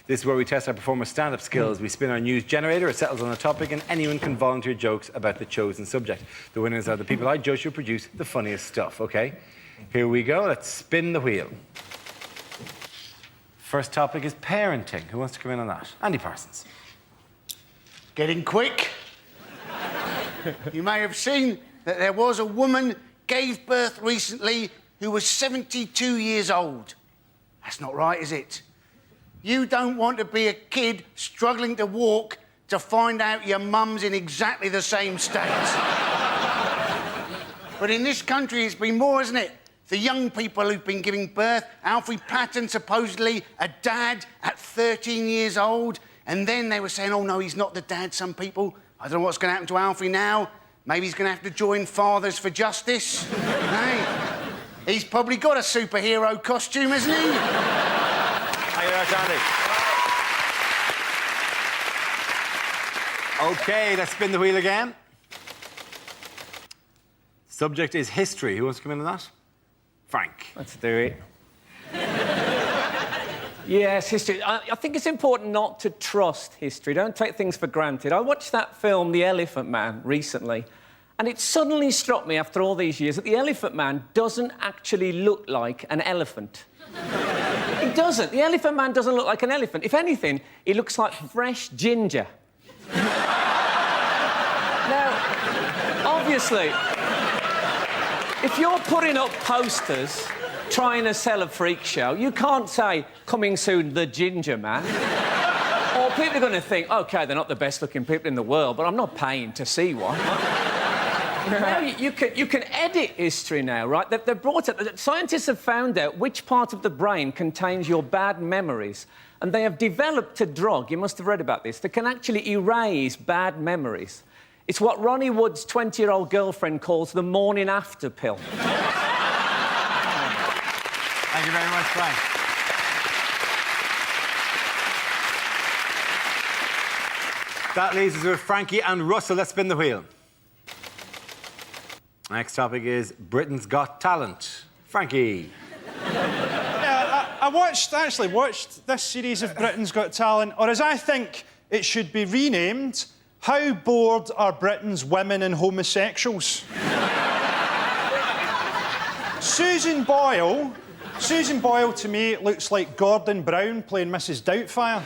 This is where we test our performers' stand-up skills. We spin our news generator, it settles on a topic, and anyone can volunteer jokes about the chosen subject. The winners are the people I judge who produce the funniest stuff, OK? Here we go, let's spin the wheel. First topic is parenting. Who wants to come in on that? Andy Parsons. Getting quick. You may have seen that there was a woman gave birth recently who was 72 years old. That's not right, is it? You don't want to be a kid struggling to walk to find out your mum's in exactly the same state. But in this country, it's been more, isn't it? The young people who've been giving birth. Alfie Patton, supposedly a dad at 13 years old. And then they were saying, oh, no, he's not the dad, some people. I don't know what's going to happen to Alfie now. Maybe he's going to have to join Fathers for Justice. Hey, he's probably got a superhero costume, hasn't he? Thank you very much, Andy. OK, let's spin the wheel again. Subject is history. Who wants to come in on that? Frank. Let's do it. Yes, history. I think it's important not to trust history. Don't take things for granted. I watched that film, The Elephant Man, recently, and it suddenly struck me after all these years that the Elephant Man doesn't actually look like an elephant. He doesn't. The Elephant Man doesn't look like an elephant. If anything, he looks like fresh ginger. Now, obviously, if you're putting up posters trying to sell a freak show, you can't say, coming soon, the Ginger Man. Or people are going to think, OK, they're not the best-looking people in the world, but I'm not paying to see one. Now, you can edit history now, right? They've brought it... Scientists have found out which part of the brain contains your bad memories, and they have developed a drug, you must have read about this, that can actually erase bad memories. It's what Ronnie Wood's 20-year-old girlfriend calls the morning after pill. Thank you very much, Frank. That leaves us with Frankie and Russell. Let's spin the wheel. Next topic is Britain's Got Talent. Frankie. Yeah, I actually watched this series of Britain's Got Talent, or as I think it should be renamed, How Bored Are Britain's Women and Homosexuals? Susan Boyle, to me, looks like Gordon Brown playing Mrs. Doubtfire.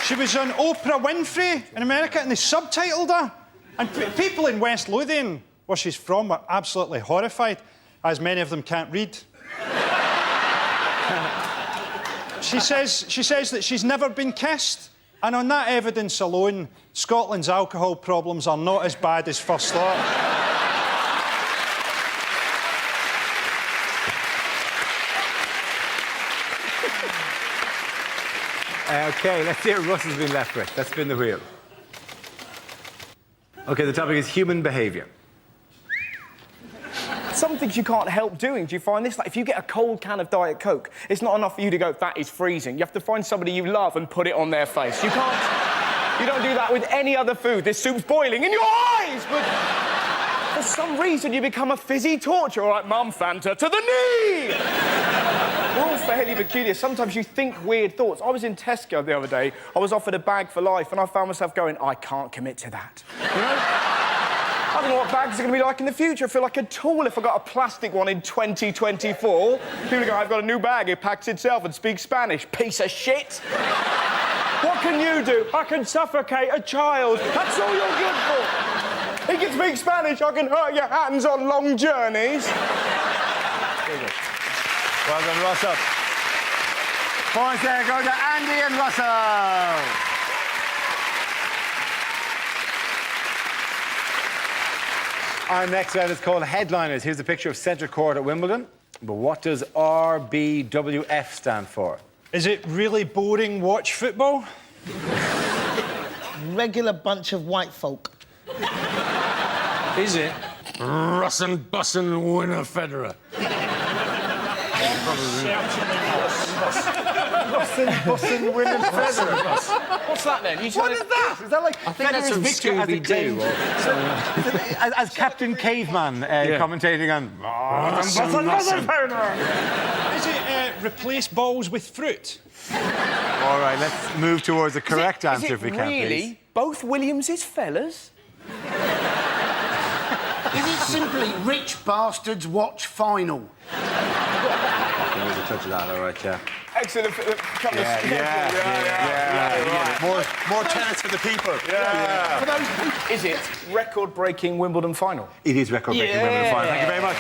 She was on Oprah Winfrey in America, and they subtitled her. And people in West Lothian, where she's from, were absolutely horrified, as many of them can't read. She says that she's never been kissed, and on that evidence alone, Scotland's alcohol problems are not as bad as first thought. OK, let's see what Russell's been left with. Let's spin the wheel. OK, the topic is human behaviour. Some things you can't help doing. Do you find this? Like, if you get a cold can of Diet Coke, it's not enough for you to go, that is freezing. You have to find somebody you love and put it on their face. You can't... You don't do that with any other food. This soup's boiling in your eyes, but... For some reason, you become a fizzy torch. All right, Mum, Fanta, to the knee! We're all fairly peculiar. Sometimes you think weird thoughts. I was in Tesco the other day. I was offered a bag for life, and I found myself going, I can't commit to that. You know? I don't know what bags are going to be like in the future. I feel like a tool if I got a plastic one in 2024. People go, I've got a new bag, it packs itself and speaks Spanish. Piece of shit. What can you do? I can suffocate a child. That's all you're good for. He can speak Spanish, I can hurt your hands on long journeys. Very good. Well done, Russell. Points there go to Andy and Russell. Our next round is called Headliners. Here's a picture of centre court at Wimbledon. But what does RBWF stand for? Is it really boring watch football? Regular bunch of white folk. Is it? Russin' bussin' winner Federer. Russin' bussin' winner Federer. What's that then? What is that? Is that like I think that's from Scooby-Doo. As Captain Caveman commentating on... Is it replace balls with fruit? All right, let's move towards the correct answer if we can, really please. both Williams's fellas? Is it simply rich bastards watch final? There was a touch of that, all right, yeah. Excellent. More tennis for the people. For those, is it record-breaking Wimbledon final? It is record-breaking Wimbledon final. Thank you very much.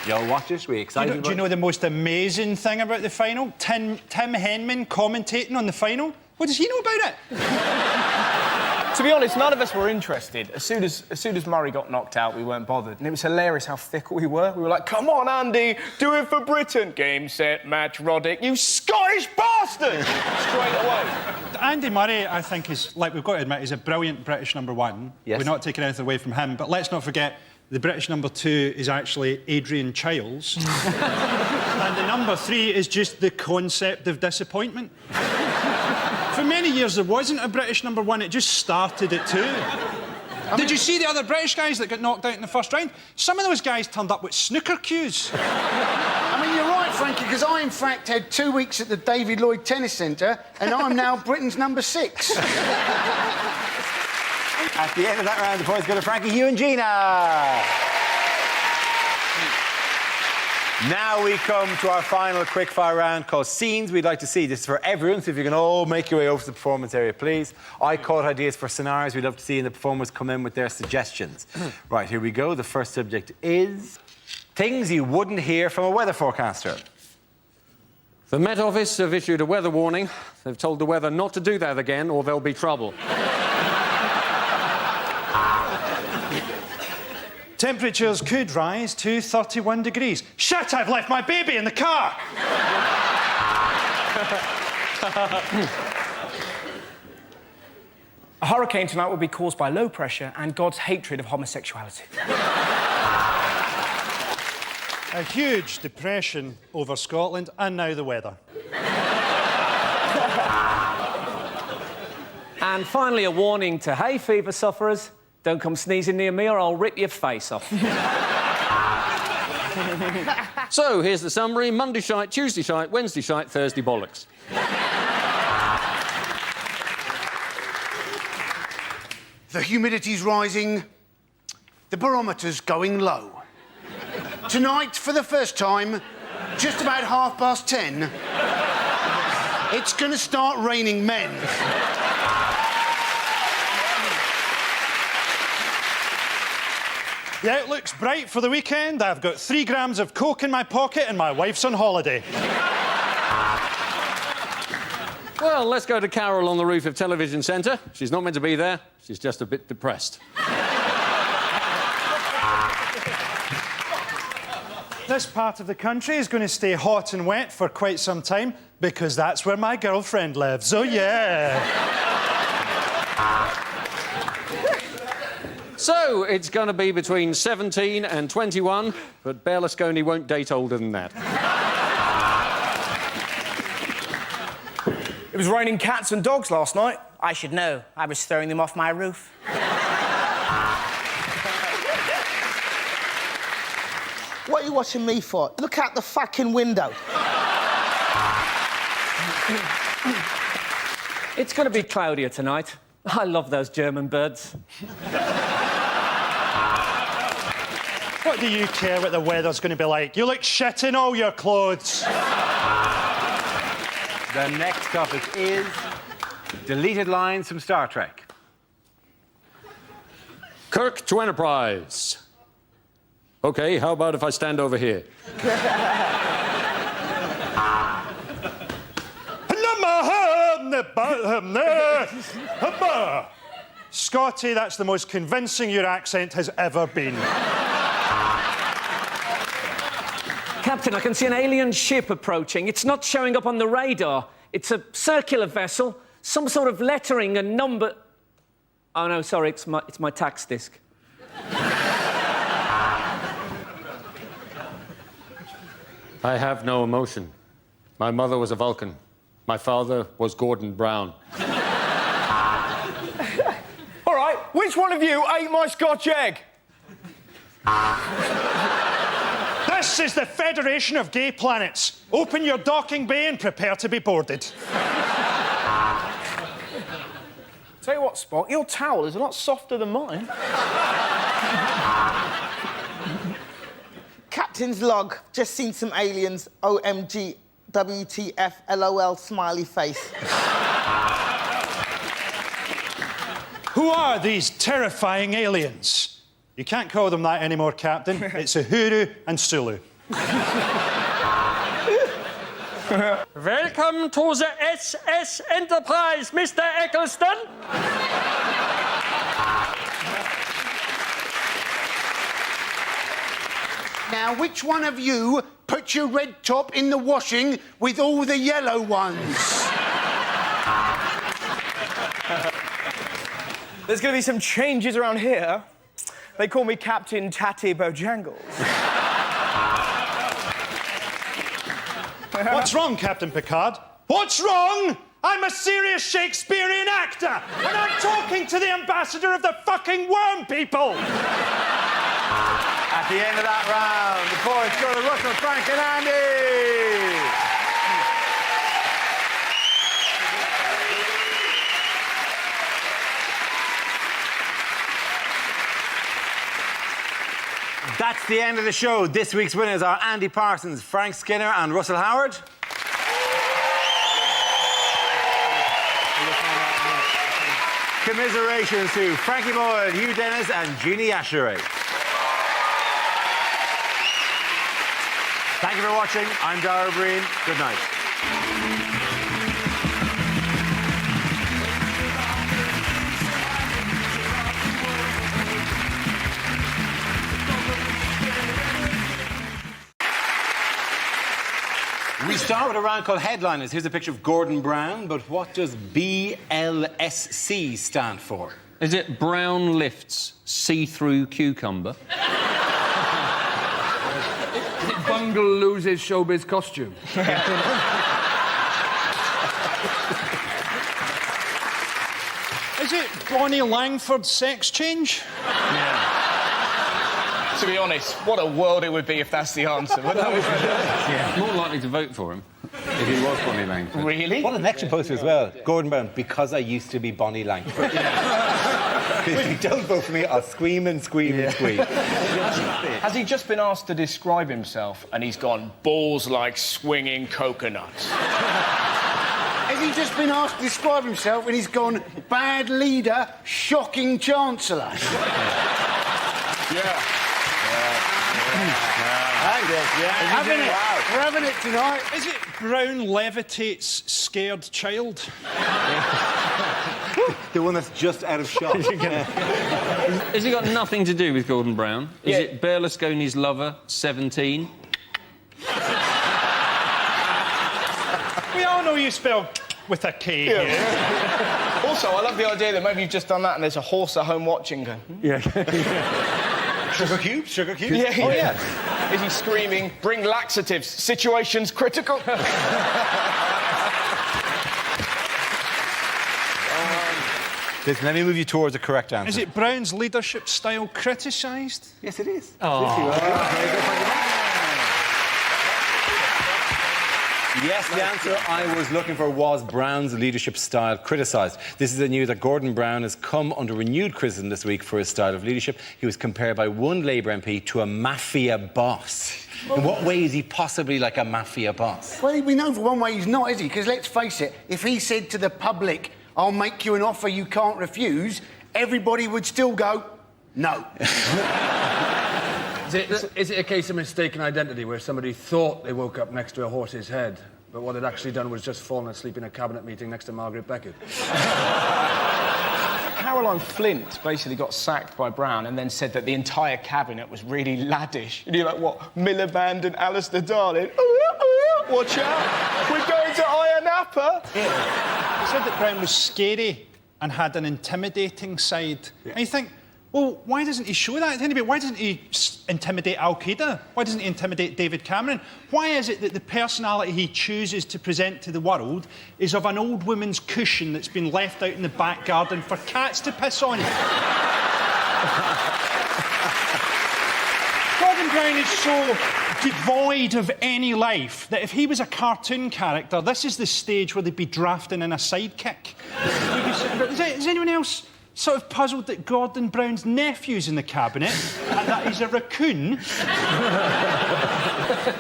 You'll watch this. We're excited. Do you know the most amazing thing about the final? Tim Henman commentating on the final. What does he know about it? To be honest, none of us were interested. As soon as Murray got knocked out, we weren't bothered. And it was hilarious how fickle we were. We were like, come on, Andy, do it for Britain. Game, set, match, Roddick. You Scottish bastard! Straight away. Andy Murray, I think, is, like we've got to admit, is a brilliant British #1. Yes. We're not taking anything away from him, but let's not forget the British #2 is actually Adrian Chiles. And the #3 is just the concept of disappointment. For many years, there wasn't a British #1, it just started at 2. Did you see the other British guys that got knocked out in the first round? Some of those guys turned up with snooker cues. I mean, you're right, Frankie, because I, in fact, had 2 weeks at the David Lloyd Tennis Centre, and I'm now Britain's #6. At the end of that round, the points go to Frankie, Hugh and Gina. Now we come to our final quickfire round called Scenes We'd Like to See. This is for everyone, so if you can all make your way over to the performance area, please. I caught ideas for scenarios we'd love to see, and the performers come in with their suggestions. Right, here we go. The first subject is things you wouldn't hear from a weather forecaster. The Met Office have issued a weather warning. They've told the weather not to do that again, or there'll be trouble. Temperatures could rise to 31 degrees. Shit, I've left my baby in the car! A hurricane tonight will be caused by low pressure and God's hatred of homosexuality. A huge depression over Scotland, and now the weather. And finally, a warning to hay fever sufferers. Don't come sneezing near me or I'll rip your face off. So, here's the summary. Monday shite, Tuesday shite, Wednesday shite, Thursday bollocks. The humidity's rising, the barometer's going low. Tonight, for the first time, just about 10:30, it's going to start raining men. The outlook's bright for the weekend. I've got 3 grams of coke in my pocket and my wife's on holiday. Well, let's go to Carol on the roof of Television Centre. She's not meant to be there. She's just a bit depressed. This part of the country is going to stay hot and wet for quite some time because that's where my girlfriend lives. Oh, yeah. So, it's going to be between 17 and 21, but Berlusconi won't date older than that. It was raining cats and dogs last night. I should know. I was throwing them off my roof. What are you watching me for? Look out the fucking window. It's going to be cloudier tonight. I love those German birds. What do you care what the weather's going to be like? You look shit in all your clothes. The next topic is deleted lines from Star Trek. Kirk to Enterprise. OK, how about if I stand over here? Scotty, that's the most convincing your accent has ever been. Captain, I can see an alien ship approaching. It's not showing up on the radar. It's a circular vessel, some sort of lettering and number... Oh, no, sorry, it's my tax disc. I have no emotion. My mother was a Vulcan. My father was Gordon Brown. All right, which one of you ate my Scotch egg? This is the Federation of Gay Planets. Open your docking bay and prepare to be boarded. Tell you what, Spock, your towel is a lot softer than mine. Captain's log. Just seen some aliens. OMG. WTF. LOL. Smiley face. Who are these terrifying aliens? You can't call them that anymore, Captain. It's Uhuru and Sulu. Welcome to the SS Enterprise, Mr. Eccleston. Now, which one of you put your red top in the washing with all the yellow ones? There's going to be some changes around here. They call me Captain Tatty Bojangles. What's wrong, Captain Picard? What's wrong? I'm a serious Shakespearean actor, and I'm talking to the ambassador of the fucking worm people! At the end of that round, the points go to Russell, Frank and Andy! That's the end of the show. This week's winners are Andy Parsons, Frank Skinner and Russell Howard. Commiserations to Frankie Boyle, Hugh Dennis and Jeannie Asheray. Thank you for watching. I'm Dara Breen. Good night. We start with a round called Headliners. Here's a picture of Gordon Brown, but what does BLSC stand for? Is it Brown Lifts See-Through Cucumber? Bungle loses showbiz costume. Is it Bonnie Langford's sex change? Yeah. To be honest, what a world it would be if that's the answer. Yeah. More likely to vote for him if he was Bonnie Langford. Really? What an extra poster as well. Gordon Brown, because I used to be Bonnie Langford. If you don't vote for me, I'll scream and scream and scream. Has he just been asked to describe himself and he's gone, balls like swinging coconuts? Has he just been asked to describe himself and he's gone, bad leader, shocking chancellor? Yeah. Having it. We're having it tonight. Is it Brown levitates scared child? The one that's just out of shot. Has it got nothing to do with Gordon Brown? Is it Berlusconi's lover, 17? We all know you spell with a K here. Also, I love the idea that maybe you've just done that and there's a horse at home watching going... Yeah. Sugar cubes? Sugar cubes? Yeah. Oh, yeah. Is he screaming, bring laxatives, situation's critical? Listen, let me move you towards the correct answer. Is it Brown's leadership style criticised? Yes, it is. Oh. Yes, you are. Very good, thank you. Yes, the answer I was looking for was Brown's leadership style criticised. This is the news that Gordon Brown has come under renewed criticism this week for his style of leadership. He was compared by one Labour MP to a mafia boss. In what way is he possibly like a mafia boss? Well, we know for one way he's not, is he? Because let's face it, if he said to the public, I'll make you an offer you can't refuse, everybody would still go, no. Is it a case of mistaken identity where somebody thought they woke up next to a horse's head, but what they'd actually done was just fallen asleep in a cabinet meeting next to Margaret Beckett? Caroline Flint basically got sacked by Brown and then said that the entire cabinet was really laddish. And you're like, what? Miliband and Alistair Darling? Watch out, we're going to Iron Apple. Yeah. He said that Brown was scary and had an intimidating side. Yeah. And you think, well, why doesn't he show that? Anyway, why doesn't he intimidate Al-Qaeda? Why doesn't he intimidate David Cameron? Why is it that the personality he chooses to present to the world is of an old woman's cushion that's been left out in the back garden for cats to piss on? Gordon Brown is so devoid of any life that if he was a cartoon character, this is the stage where they'd be drafting in a sidekick. Is anyone else sort of puzzled that Gordon Brown's nephew's in the cabinet and that he's a raccoon?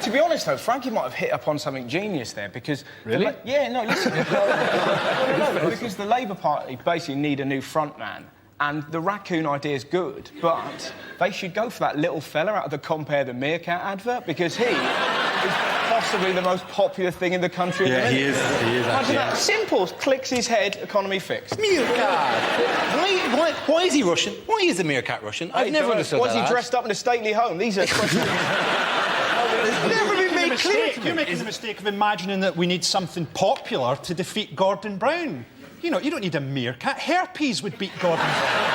To be honest, though, Frankie might have hit upon something genius there because... Really? Listen. Because the Labour Party basically need a new frontman. And the raccoon idea is good, but they should go for that little fella out of the Compare the Meerkat advert because he is possibly the most popular thing in the country. Yeah, he is. Imagine that. Simple. Clicks his head, economy fixed. Meerkat! Why is he Russian? Why is the meerkat Russian? I've never understood that. Was he dressed up in a stately home? These are questions... Never been made clear. You're making the mistake of imagining that we need something popular to defeat Gordon Brown. You know, you don't need a meerkat. Herpes would beat Gordon Brown.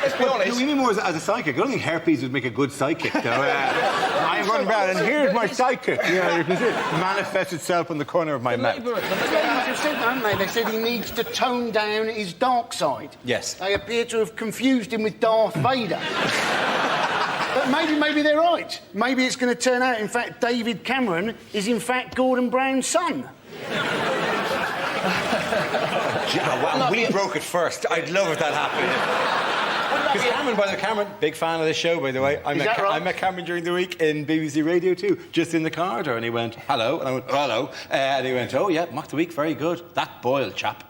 Let's be honest. You mean more as a psychic? I don't think herpes would make a good psychic, though. I'm Gordon Brown, and here's my psychic. Yeah, you can see it manifest itself in the corner of my mouth. The ladies have said, haven't they? They said he needs to tone down his dark side. Yes. They appear to have confused him with Darth Vader. But maybe they're right. Maybe it's going to turn out, in fact, David Cameron is, in fact, Gordon Brown's son. Wow, we broke it first. I'd love if that happened. Because Cameron, by the way, Cameron, big fan of the show, by the way. I met Cameron during the week in BBC Radio 2, just in the corridor, and he went, hello, and I went, hello, and he went, oh, yeah, mock the week, very good. That Boyle chap.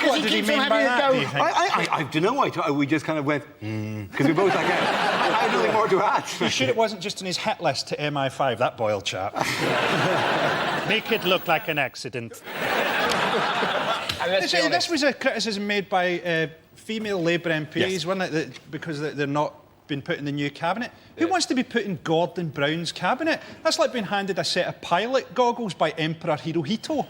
What did he mean by that, do you think? I don't know. We just kind of went, because we both like, I had nothing more to add. You sure it wasn't just on his hit list to MI5, that Boyle chap? Make it look like an accident. This was a criticism made by female Labour MPs, yes. Wasn't it? Because they're not been put in the new cabinet. Yeah. Who wants to be put in Gordon Brown's cabinet? That's like being handed a set of pilot goggles by Emperor Hirohito.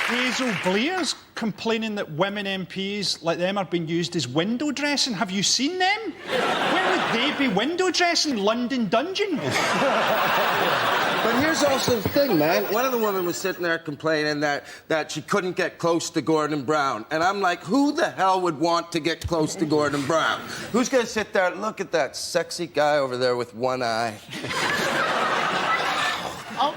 Hazel Blair's complaining that women MPs like them are being used as window dressing. Have you seen them? Where would they be window dressing? London Dungeon? But here's also the thing, man. One of the women was sitting there complaining that she couldn't get close to Gordon Brown. And I'm like, who the hell would want to get close to Gordon Brown? Who's going to sit there and look at that sexy guy over there with one eye?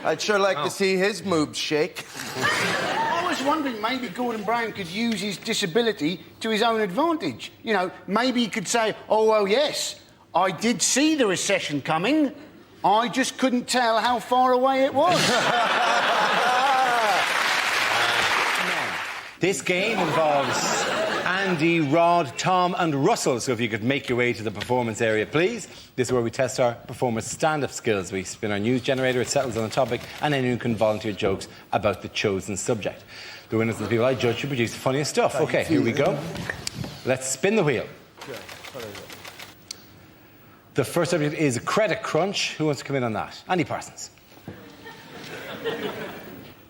I'd sure like to see his moobs shake. I was wondering maybe Gordon Brown could use his disability to his own advantage. You know, maybe he could say, oh, well, yes, I did see the recession coming. I just couldn't tell how far away it was. This game involves Andy, Rod, Tom and Russell. So if you could make your way to the performance area, please. This is where we test our performers' stand-up skills. We spin our news generator, it settles on a topic, and anyone can volunteer jokes about the chosen subject. The winners and the people I judge should produce the funniest stuff. OK, here we go. Let's spin the wheel. The first subject is credit crunch. Who wants to come in on that? Andy Parsons.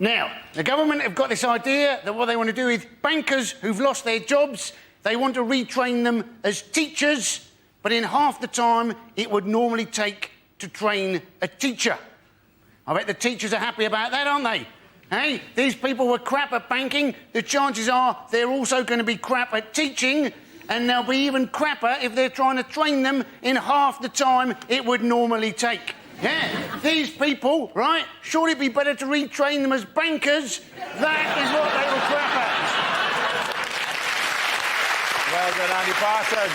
Now, the government have got this idea that what they want to do is bankers who've lost their jobs, they want to retrain them as teachers, but in half the time it would normally take to train a teacher. I bet the teachers are happy about that, aren't they? Hey, these people were crap at banking. The chances are they're also going to be crap at teaching. and they'll be even crapper if they're trying to train them in half the time it would normally take. Yeah, these people, right, surely it'd be better to retrain them as bankers. That is what they were crap at. Well done, Andy Parsons.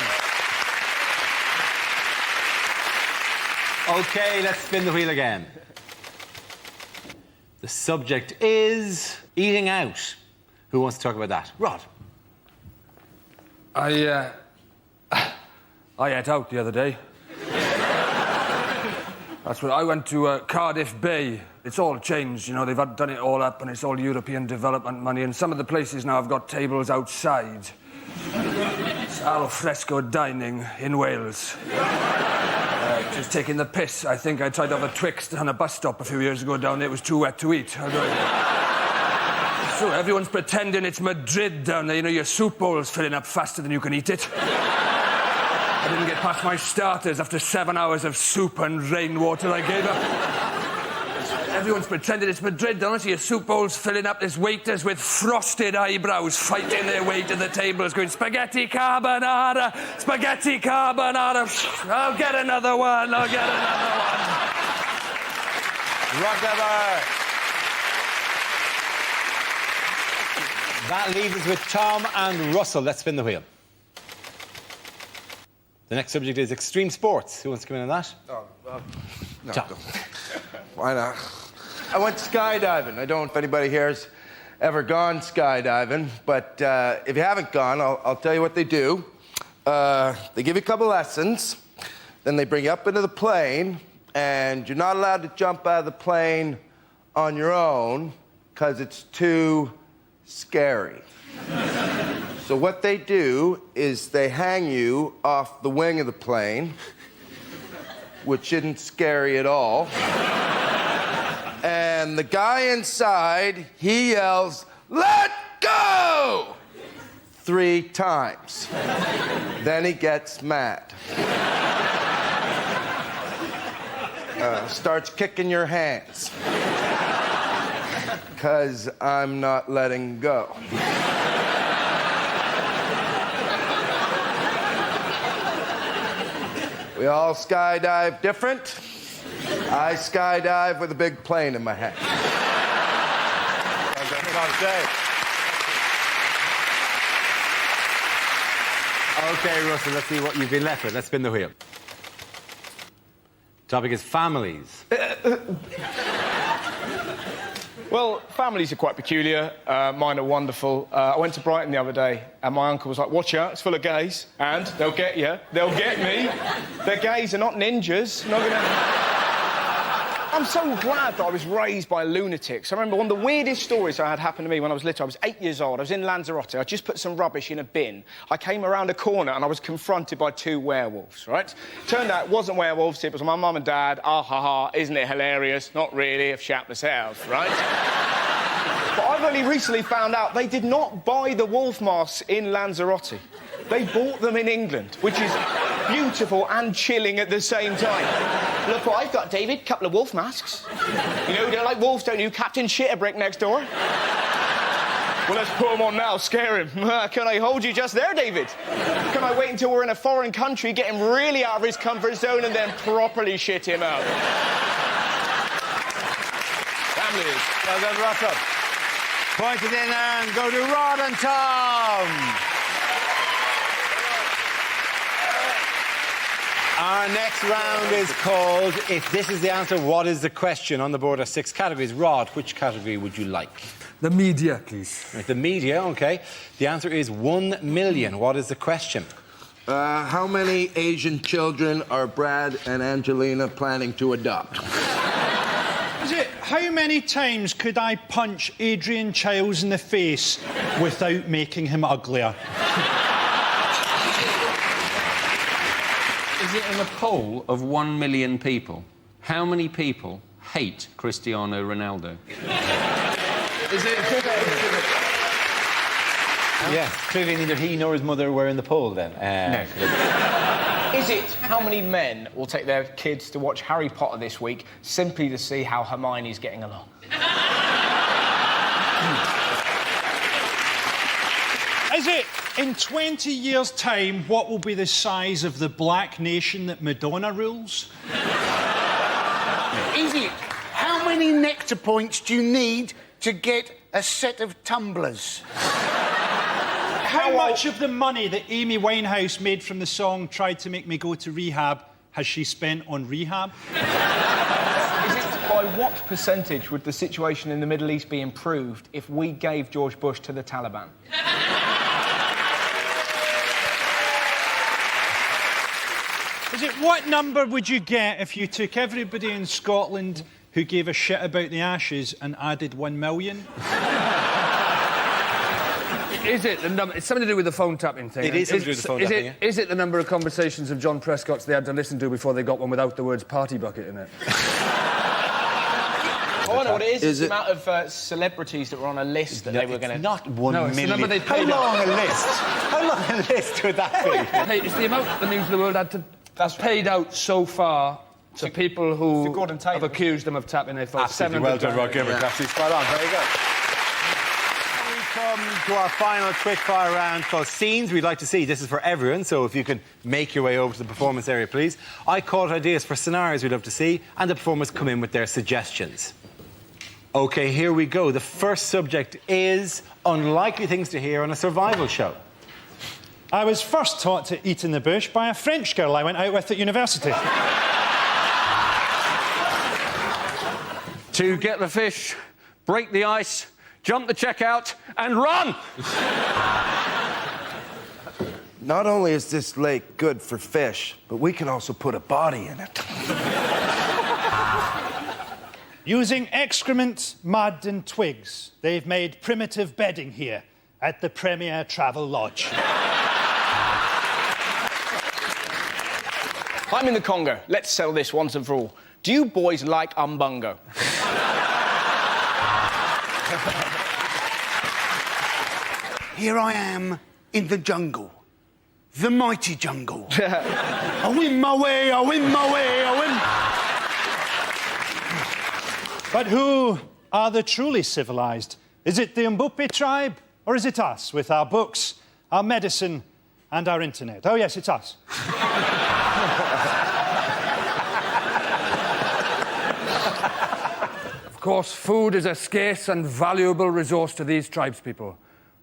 OK, let's spin the wheel again. The subject is eating out. Who wants to talk about that? Rod. I ate out the other day. That's what I went to Cardiff Bay. It's all changed, you know, they've done it all up and it's all European development money, and some of the places now have got tables outside. It's al fresco dining in Wales. Just taking the piss. I think I tried to have a Twixt on a bus stop a few years ago down there. It was too wet to eat. So everyone's pretending it's Madrid down there. You know, your soup bowl's filling up faster than you can eat it. I didn't get past my starters after 7 hours of soup and rainwater I gave up. Everyone's pretending it's Madrid, don't they? Your soup bowl's filling up. There's waiters with frosted eyebrows fighting their way to the tables going, spaghetti carbonara, spaghetti carbonara. I'll get another one, I'll get another one. Rocklever. That leaves us with Tom and Russell. Let's spin the wheel. The next subject is extreme sports. Who wants to come in on that? Oh, no. Tom. Why not? I went skydiving. I don't know if anybody here has ever gone skydiving, but if you haven't gone, I'll tell you what they do. They give you a couple lessons, then they bring you up into the plane, and you're not allowed to jump out of the plane on your own because it's too scary. So what they do is they hang you off the wing of the plane, which isn't scary at all. And the guy inside, he yells, "Let go!" 3 times. Then he gets mad. Starts kicking your hands. 'Cause I'm not letting go. We all skydive different. I skydive with a big plane in my hand. OK, Russell, let's see what you've been left with. Let's spin the wheel. Topic is families. Well, families are quite peculiar. Mine are wonderful. I went to Brighton the other day, and my uncle was like, "Watch out, it's full of gays, and they'll get you. They'll get me. They're gays, they're not ninjas. Not gonna..." I'm so glad that I was raised by lunatics. I remember one of the weirdest stories I had happen to me when I was little. I was 8 years old. I was in Lanzarote. I just put some rubbish in a bin. I came around a corner and I was confronted by 2 werewolves, right? Turned out it wasn't werewolves, it was my mum and dad. Ah, ha, ha, isn't it hilarious? Not really, I've shat myself, right? But I've only recently found out they did not buy the wolf masks in Lanzarote. They bought them in England, which is beautiful and chilling at the same time. Look what I've got, David. Couple of wolf masks. You know, you don't like wolves, don't you? Captain Shitterbrick next door. Well, let's put them on now, scare him. Can I hold you just there, David? Can I wait until we're in a foreign country, get him really out of his comfort zone, and then properly shit him out? Families. Well done, Russell. Point it in and go to Rod and Tom. Our next round is called If This Is the Answer, What Is the Question? On the board are 6 categories. Rod, which category would you like? The media, please. Right, the media, OK. The answer is 1 million. What is the question? How many Asian children are Brad and Angelina planning to adopt? Is it, how many times could I punch Adrian Chiles in the face without making him uglier? Is it in a poll of 1 million people? How many people hate Cristiano Ronaldo? Is it? Yes, clearly neither he nor his mother were in the poll then. No. Is it how many men will take their kids to watch Harry Potter this week simply to see how Hermione's getting along? Is it In 20 years' time, what will be the size of the black nation that Madonna rules? Easy. How many nectar points do you need to get a set of tumblers? How much of the money that Amy Winehouse made from the song Tried to Make Me Go to Rehab has she spent on rehab? By what percentage would the situation in the Middle East be improved if we gave George Bush to the Taliban? What number would you get if you took everybody in Scotland who gave a shit about the Ashes and added 1 million? Is it the number? It's something to do with the phone tapping thing. It is something to do with the phone tapping, yeah. Is it the number of conversations of John Prescott's they had to listen to before they got one without the words party bucket in it? Oh, I know what it is. It's the amount of celebrities that were on a list that they were going to... Not 1 No, it's the million. number they How paid long out. a list? How long a list would that be? Hey, it's the amount the News of the World had to... That's paid out so far to people who have accused them of tapping their phone. Absolutely well done, Rod Gilbert. Absolutely spot on. Very good. We come to our final quickfire round called Scenes We'd Like to See. This is for everyone, so if you can make your way over to the performance area, please. I call out ideas for scenarios we'd love to see, and the performers come in with their suggestions. OK, here we go. The first subject is unlikely things to hear on a survival show. I was first taught to eat in the bush by a French girl I went out with at university. To get the fish, break the ice, jump the checkout, and run! Not only is this lake good for fish, but we can also put a body in it. Using excrement, mud and twigs, they've made primitive bedding here at the Premier Travel Lodge. I'm in the Congo. Let's settle this once and for all. Do you boys like umbungo? Here I am in the jungle. The mighty jungle. I win my way, I win my way, I win... But who are the truly civilised? Is it the Mbupi tribe, or is it us, with our books, our medicine, and our internet? Oh, yes, it's us. Of course, food is a scarce and valuable resource to these tribespeople.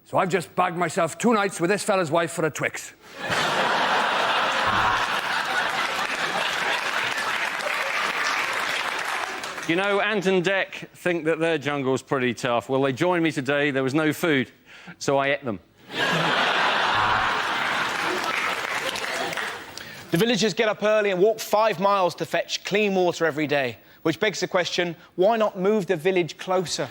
So I've just bagged myself 2 nights with this fella's wife for a Twix. You know, Ant and Dec think that their jungle's pretty tough. Well, they joined me today. There was no food, so I ate them. The villagers get up early and walk 5 miles to fetch clean water every day, which begs the question, why not move the village closer?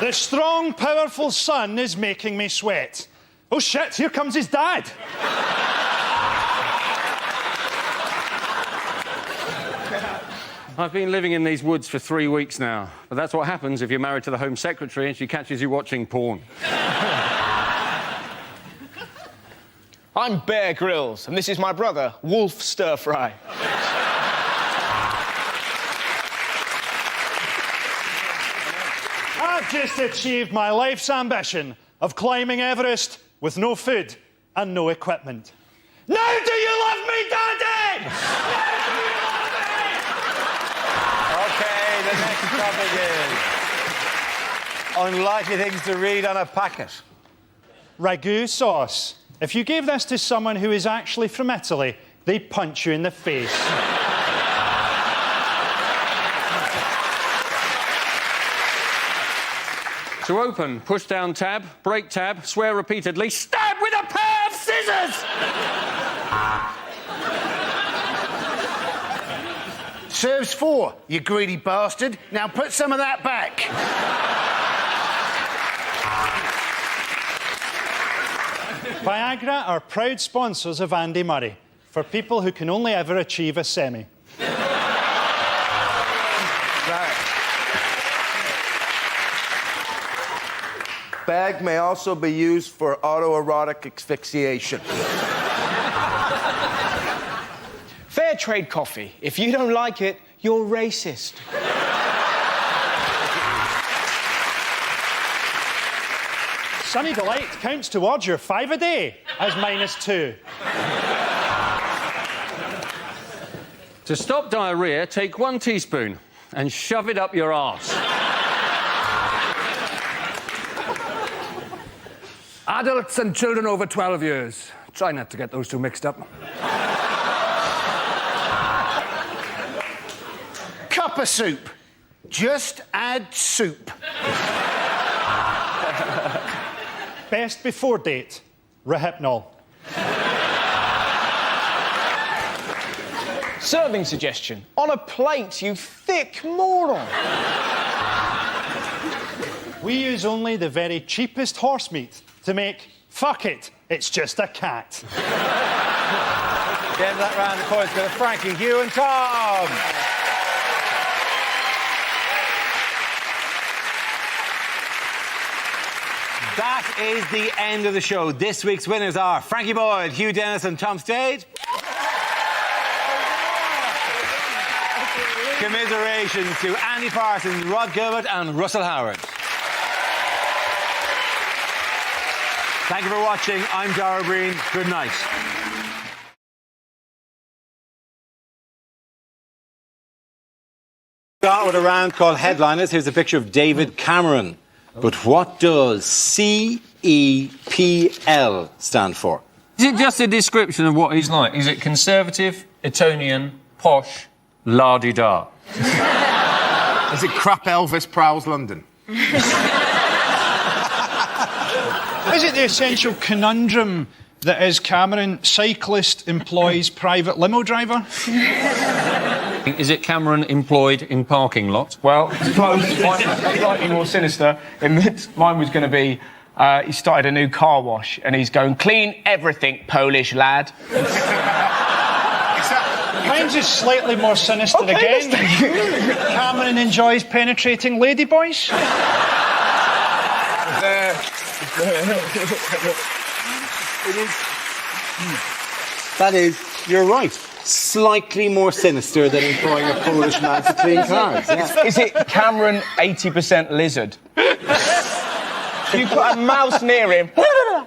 The strong, powerful sun is making me sweat. Oh, shit, here comes his dad. I've been living in these woods for 3 weeks now, but that's what happens if you're married to the Home Secretary and she catches you watching porn. I'm Bear Grylls, and this is my brother, Wolf Stir Fry. I've just achieved my life's ambition of climbing Everest with no food and no equipment. Now do you love me, Daddy? OK, the next topic is unlikely things to read on a packet. Ragu sauce. If you gave this to someone who is actually from Italy, they'd punch you in the face. To open, push down tab, break tab, swear repeatedly, stab with a pair of scissors! Serves 4, you greedy bastard. Now put some of that back. Viagra are proud sponsors of Andy Murray, for people who can only ever achieve a semi. Bag may also be used for autoerotic asphyxiation. Fair trade coffee. If you don't like it, you're racist. Sunny Delight counts towards your 5 a day as -2. To stop diarrhea, take 1 teaspoon and shove it up your arse. Adults and children over 12 years. Try not to get those two mixed up. Cup of soup. Just add soup. Best before date, Rohypnol. Serving suggestion. On a plate, you thick moron. We use only the very cheapest horse meat to make fuck it, it's just a cat. The end of that round, of course, go to Frankie, Hugh and Tom. That is the end of the show. This week's winners are Frankie Boyd, Hugh Dennis and Tom Stade. Commiserations to Andy Parsons, Rod Gilbert and Russell Howard. Thank you for watching. I'm Dara Breen. Good night. Start with a round called Headliners. Here's a picture of David Cameron. But what does CEPL stand for? Is it just a description of what he's like? Is it conservative, Etonian, posh, la-di-da? Is it crap Elvis prowls London? Is it the essential conundrum that is Cameron, cyclist employs private limo driver? Is it Cameron employed in parking lot? Well, it's close. Mine's slightly more sinister. Mine was going to be, he started a new car wash and he's going, clean everything, Polish lad. Mine's is slightly more sinister again. Cameron enjoys penetrating ladyboys. That is, you're right. Slightly more sinister than employing a Polish man to clean cars. Yeah. Is it Cameron 80% lizard? You put a mouse near him,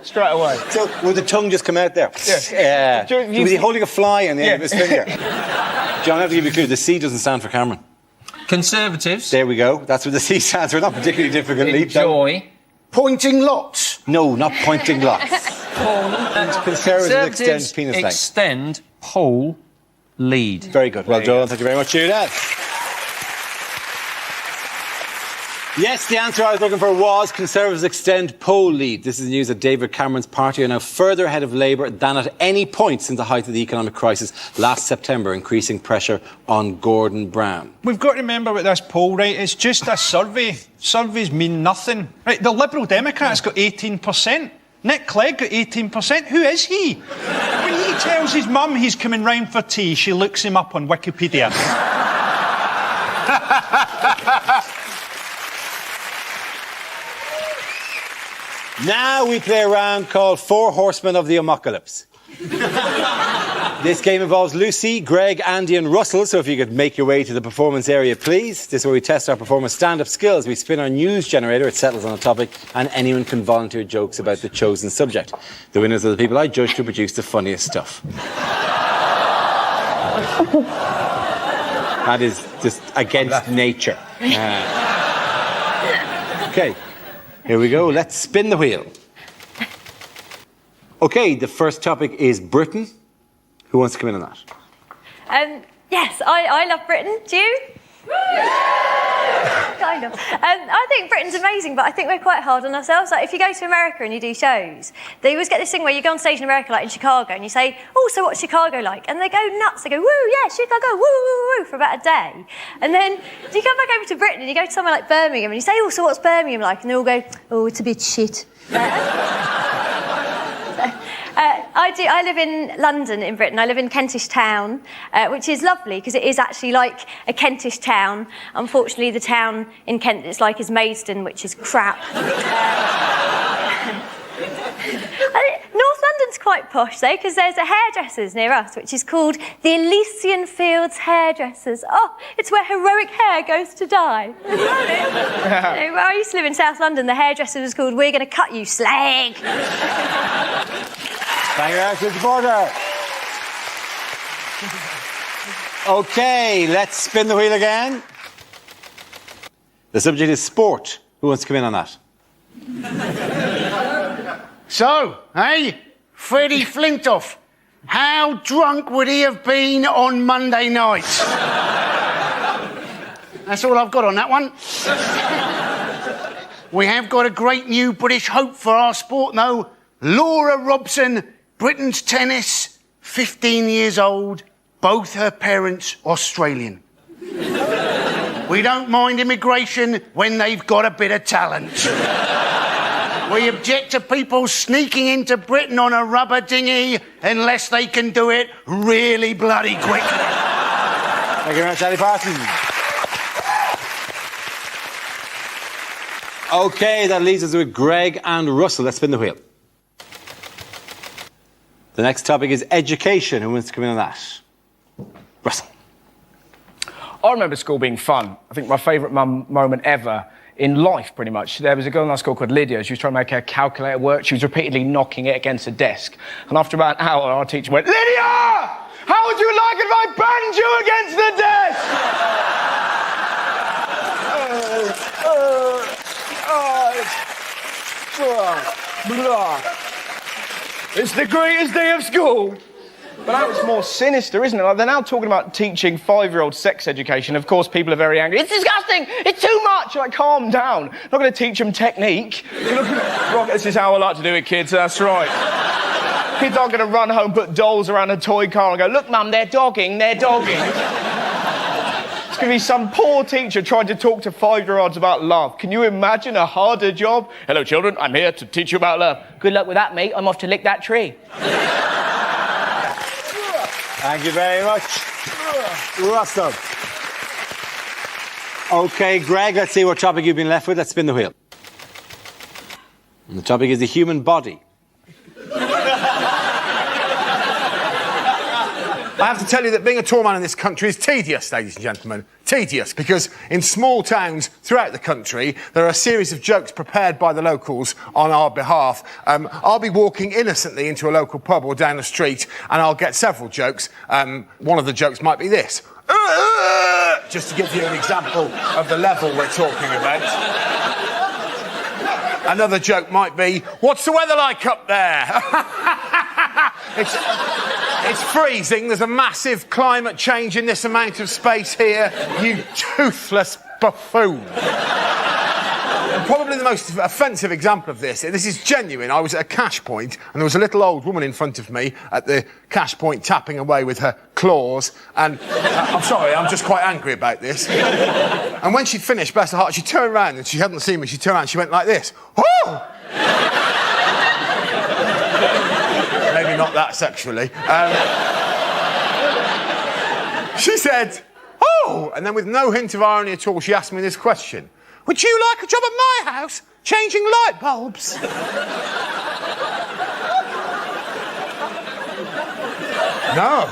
straight away. So, will the tongue just come out there? Yeah. Was he holding a fly on the end of his finger? John, I have to give you a clue. The C doesn't stand for Cameron. Conservatives. There we go. That's what the C stands for. Not particularly difficultly. Enjoy. Pointing lots. No, not pointing lots. Conservatives extend penis length. Extend pole lead. Very good. Well done. Thank you very much, Judith. Yes, the answer I was looking for was Conservatives extend poll lead. This is news that David Cameron's party are now further ahead of Labour than at any point since the height of the economic crisis last September, increasing pressure on Gordon Brown. We've got to remember with this poll, right, it's just a survey. Surveys mean nothing. Right, the Liberal Democrats got 18%. Nick Clegg got 18%. Who is he? When he tells his mum he's coming round for tea, she looks him up on Wikipedia. Now we play a round called Four Horsemen of the Apocalypse. This game involves Lucy, Greg, Andy and Russell, so if you could make your way to the performance area, please. This is where we test our performers' stand-up skills. We spin our news generator, it settles on a topic, and anyone can volunteer jokes about the chosen subject. The winners are the people I judge to produce the funniest stuff. That is just against nature. OK, here we go. Let's spin the wheel. OK, the first topic is Britain. Who wants to come in on that? Yes, I love Britain. Do you? Kind of. I think Britain's amazing, but I think we're quite hard on ourselves. Like, if you go to America and you do shows, they always get this thing where you go on stage in America, like in Chicago, and you say, oh, so what's Chicago like? And they go nuts. They go, woo, yeah, Chicago, woo, woo, woo, for about a day. And then you come back over to Britain and you go to somewhere like Birmingham and you say, oh, so what's Birmingham like? And they all go, oh, it's a bit shit. I live in London, in Britain. I live in Kentish Town, which is lovely because it is actually like a Kentish town. Unfortunately, the town in Kent it's like is Maidstone, which is crap. North London's one's quite posh, though, because there's a hairdresser's near us, which is called the Elysian Fields Hairdressers. Oh, it's where heroic hair goes to die. Isn't that it? Where I used to live in South London, the hairdresser was called We're Going to Cut You, Slag. Thank you very much, Mr. Porter. OK, let's spin the wheel again. The subject is sport. Who wants to come in on that? So, hey, Freddie Flintoff, how drunk would he have been on Monday night? That's all I've got on that one. We have got a great new British hope for our sport, though. Laura Robson, Britain's tennis, 15 years old, both her parents Australian. We don't mind immigration when they've got a bit of talent. We object to people sneaking into Britain on a rubber dinghy unless they can do it really bloody quickly. Thank you very much, Ali Parsons. OK, that leaves us with Greg and Russell. Let's spin the wheel. The next topic is education. Who wants to come in on that? Russell. I remember school being fun. I think my favourite moment ever in life, pretty much. There was a girl in our school called Lydia. She was trying to make her calculator work. She was repeatedly knocking it against a desk. And after about an hour, our teacher went, "Lydia! How would you like it if I banged you against the desk?" It's the greatest day of school. But now it's more sinister, isn't it? Like, they're now talking about teaching 5-year-old sex education. Of course, people are very angry. It's disgusting! It's too much! Like, calm down. Not going to teach them technique. Right, this is how I like to do it, kids. That's right. Kids aren't going to run home, put dolls around a toy car and go, "Look, Mum, they're dogging, they're dogging." It's going to be some poor teacher trying to talk to 5-year-olds about love. Can you imagine a harder job? "Hello, children. I'm here to teach you about love." "Good luck with that, mate. I'm off to lick that tree." Thank you very much, Russell. OK, Greg, let's see what topic you've been left with. Let's spin the wheel. And the topic is the human body. I have to tell you that being a tall man in this country is tedious, ladies and gentlemen. Tedious, because in small towns throughout the country, there are a series of jokes prepared by the locals on our behalf. I'll be walking innocently into a local pub or down the street, and I'll get several jokes. One of the jokes might be this. Just to give you an example of the level we're talking about. Another joke might be, "What's the weather like up there?" It's freezing. There's a massive climate change in this amount of space here. You toothless buffoon. And probably the most offensive example of this is genuine. I was at a cash point and there was a little old woman in front of me at the cash point tapping away with her claws. And I'm sorry, I'm just quite angry about this. And when she'd finished, bless her heart, she turned around and she hadn't seen me. She turned around and she went like this. "Oh!" Maybe not that sexually. She said, "Oh!" And then with no hint of irony at all, she asked me this question. "Would you like a job at my house, changing light bulbs?" No.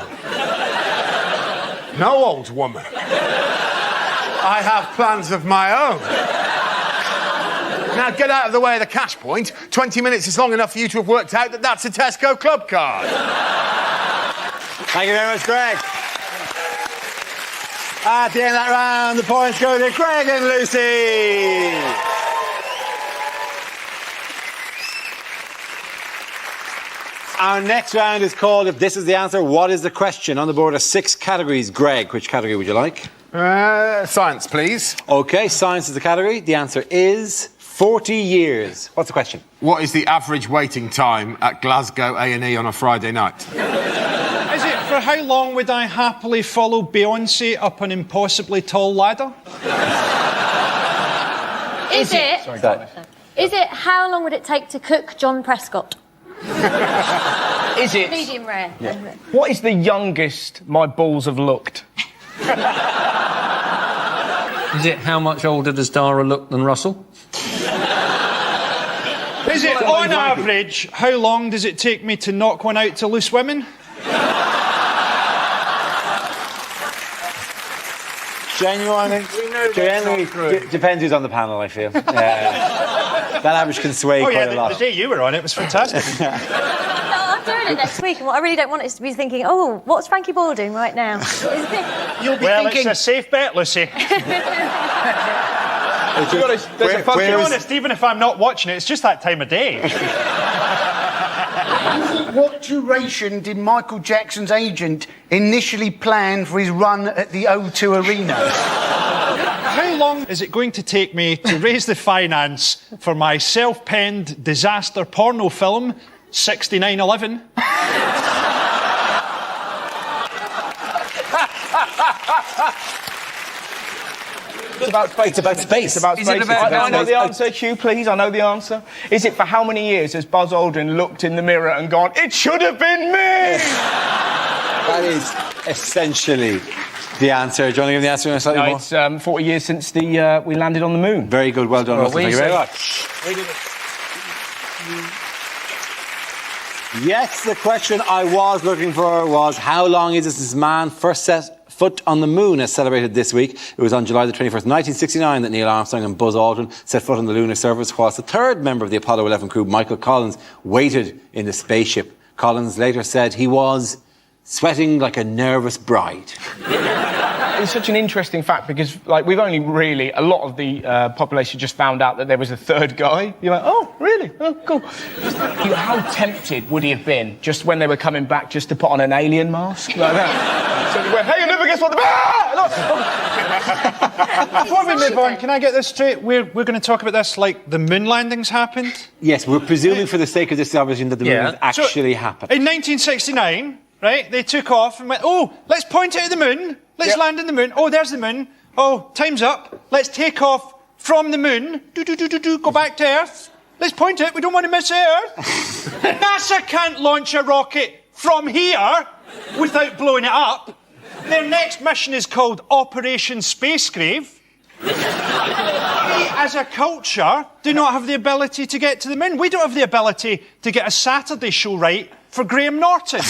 No, old woman. I have plans of my own. Now, get out of the way of the cash point. 20 minutes is long enough for you to have worked out that that's a Tesco club card. Thank you very much, Greg. At the end of that round, the points go to Greg and Lucy. Our next round is called If This Is the Answer, What is the Question? On the board are 6 categories. Greg, which category would you like? Science, please. OK, science is the category. The answer is 40 years. What's the question? What is the average waiting time at Glasgow A&E on a Friday night? Is it for how long would I happily follow Beyoncé up an impossibly tall ladder? Is it? Sorry, Is it how long would it take to cook John Prescott? Is it? Medium rare. Yeah. What is the youngest my balls have looked? Is it how much older does Dara look than Russell? Is it, on average, how long does it take me to knock one out to loose women? Genuinely? Depends who's on the panel, I feel. That average can sway quite a lot. The day you were on it was fantastic. I'm doing it next week, and what I really don't want is to be thinking, oh, what's Frankie Boyle doing right now? You'll be thinking... it's a safe bet, Lucy. To be honest, even if I'm not watching it, it's just that time of day. What duration did Michael Jackson's agent initially plan for his run at the O2 Arena? How long is it going to take me to raise the finance for my self-penned disaster porno film, 6911? It's about space. It's about space. It's about space. I know the answer, Hugh, please. I know the answer. Is it for how many years has Buzz Aldrin looked in the mirror and gone, it should have been me? That is essentially the answer. Do you want to give the answer in a slightly more? It's 40 years since we landed on the moon. Very good. Well done, Russell. Thank you very much. Yes, the question I was looking for was how long is it since man first set foot on the moon, as celebrated this week? It was on July the 21st, 1969, that Neil Armstrong and Buzz Aldrin set foot on the lunar surface, whilst the third member of the Apollo 11 crew, Michael Collins, waited in the spaceship. Collins later said he was sweating like a nervous bride. It's such an interesting fact because, like, we've only really... A lot of the population just found out that there was a third guy. You're like, oh, really? Oh, cool. How tempted would he have been just when they were coming back just to put on an alien mask like that? So he went, hey, you never guess what the... Before we move on, can I get this straight? We're going to talk about this like the moon landings happened? Yes, we're presuming for the sake of this establishing that the moon has actually happened. In 1969, right, they took off and went, oh, let's point it at the moon. Let's land in the moon. Oh, there's the moon. Oh, time's up. Let's take off from the moon. Go back to Earth. Let's point it. We don't want to miss Earth. NASA can't launch a rocket from here without blowing it up. Their next mission is called Operation Space Grave. We, as a culture, do not have the ability to get to the moon. We don't have the ability to get a Saturday show right for Graham Norton.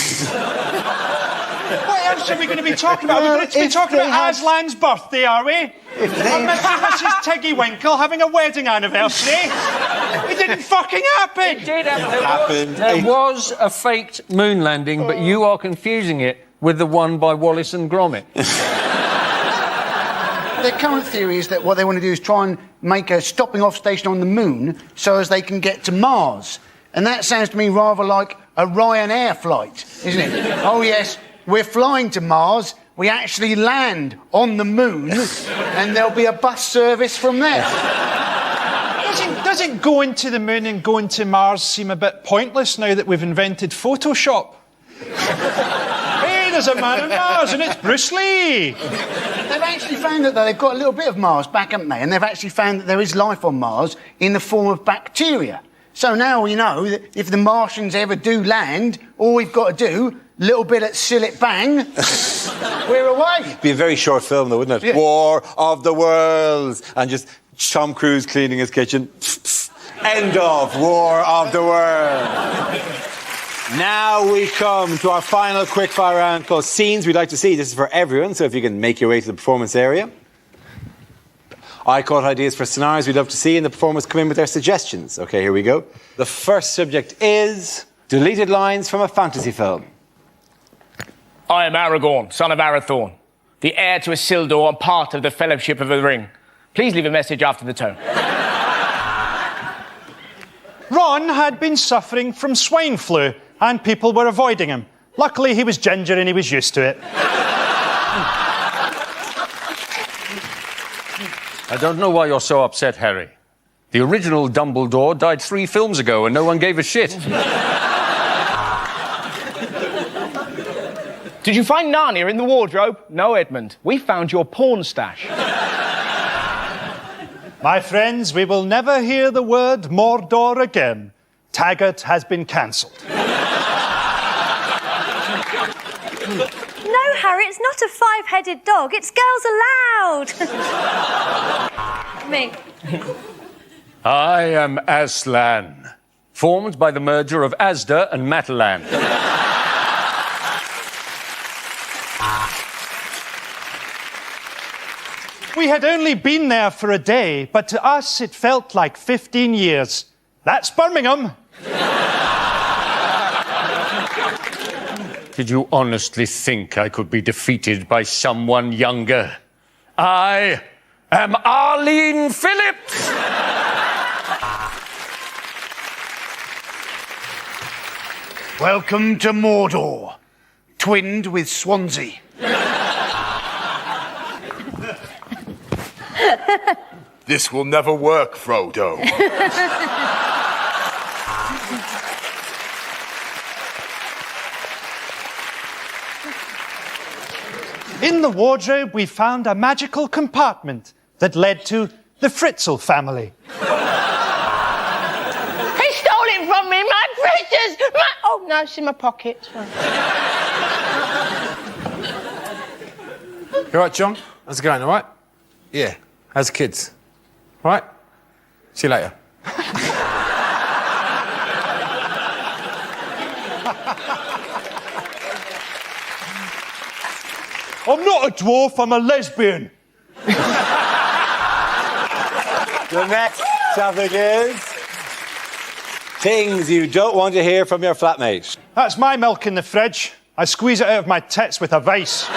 What else are we going to be talking about? We're going to be talking about Aslan's birthday, are we? And Mrs. Tiggy Winkle having a wedding anniversary. It didn't fucking happen. It did happen. There was a faked moon landing, but you are confusing it with the one by Wallace and Gromit. Their current theory is that what they want to do is try and make a stopping off station on the moon so as they can get to Mars. And that sounds to me rather like a Ryanair flight, isn't it? Oh, yes, we're flying to Mars, we actually land on the moon, and there'll be a bus service from there. Doesn't going to the moon and going to Mars seem a bit pointless now that we've invented Photoshop? Hey, there's a man on Mars, and it's Bruce Lee. They've actually found that, though, they've got a little bit of Mars back, haven't they? And they've actually found that there is life on Mars in the form of bacteria. So now we know that if the Martians ever do land, all we've got to do, little bit at Sillet Bang, we're away. It'd be a very short film, though, wouldn't it? Yeah. War of the Worlds. And just Tom Cruise cleaning his kitchen. End of War of the World. Now we come to our final quickfire round called Scenes We'd Like to See. This is for everyone, so if you can make your way to the performance area. I caught ideas for scenarios we'd love to see, and the performers come in with their suggestions. OK, here we go. The first subject is deleted lines from a fantasy film. I am Aragorn, son of Arathorn, the heir to Isildur and part of the Fellowship of the Ring. Please leave a message after the tone. Ron had been suffering from swine flu, and people were avoiding him. Luckily, he was ginger and he was used to it. I don't know why you're so upset, Harry. The original Dumbledore died 3 films ago and no one gave a shit. Did you find Narnia in the wardrobe? No, Edmund. We found your porn stash. My friends, we will never hear the word Mordor again. Taggart has been cancelled. No, Harry, it's not a 5-headed dog. It's girls allowed. Me. I am Aslan, formed by the merger of Asda and Matalan. We had only been there for a day, but to us it felt like 15 years. That's Birmingham. Did you honestly think I could be defeated by someone younger? I am Arlene Phillips! Welcome to Mordor, twinned with Swansea. This will never work, Frodo. In the wardrobe, we found a magical compartment that led to the Fritzl family. He stole it from me, my precious... Oh, no, it's in my pocket. You all right, John? How's it going, all right? Yeah. How's the kids? All right? See you later. I'm not a dwarf, I'm a lesbian. The next topic is things you don't want to hear from your flatmate. That's my milk in the fridge. I squeeze it out of my tits with a vice.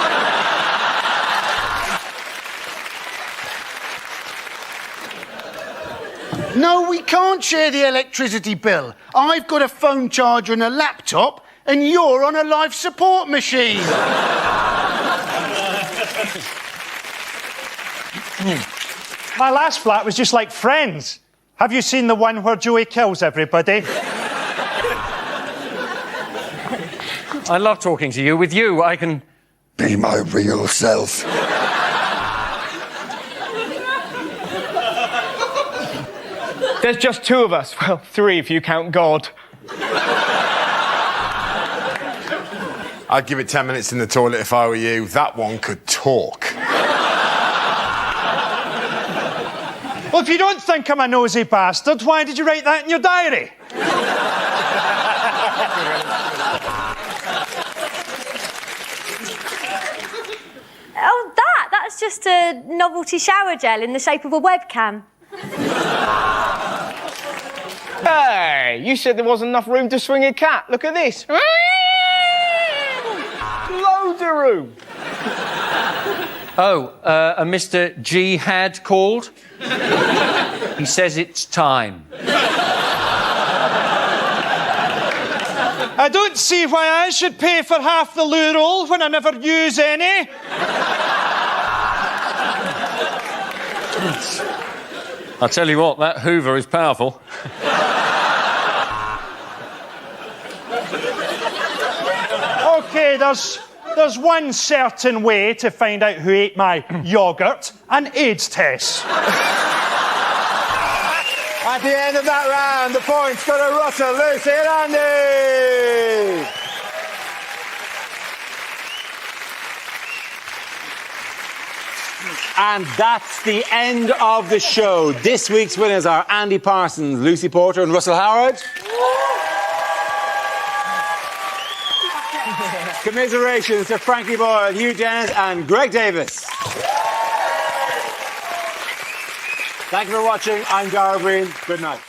No, we can't share the electricity bill. I've got a phone charger and a laptop, and you're on a life support machine. My last flat was just like Friends. Have you seen the one where Joey kills everybody? I love talking to you. With you, I can be my real self. There's just two of us. Well, three if you count God. I'd give it 10 minutes in the toilet if I were you. That one could talk. Well, if you don't think I'm a nosy bastard, why did you write that in your diary? Oh, that's just a novelty shower gel in the shape of a webcam. Hey, you said there wasn't enough room to swing a cat. Look at this. Loads of room. Oh, a Mr. G had called. He says it's time. I don't see why I should pay for half the loo roll when I never use any. I'll tell you what, that Hoover is powerful. OK, there's one certain way to find out who ate my yoghurt, an AIDS test. At the end of that round, the points go to Russell, Lucy and Andy. And that's the end of the show. This week's winners are Andy Parsons, Lucy Porter and Russell Howard. Commiserations to Frankie Boyle, Hugh Dent and Greg Davis. Thank you for watching. I'm Dara Breen. Good night.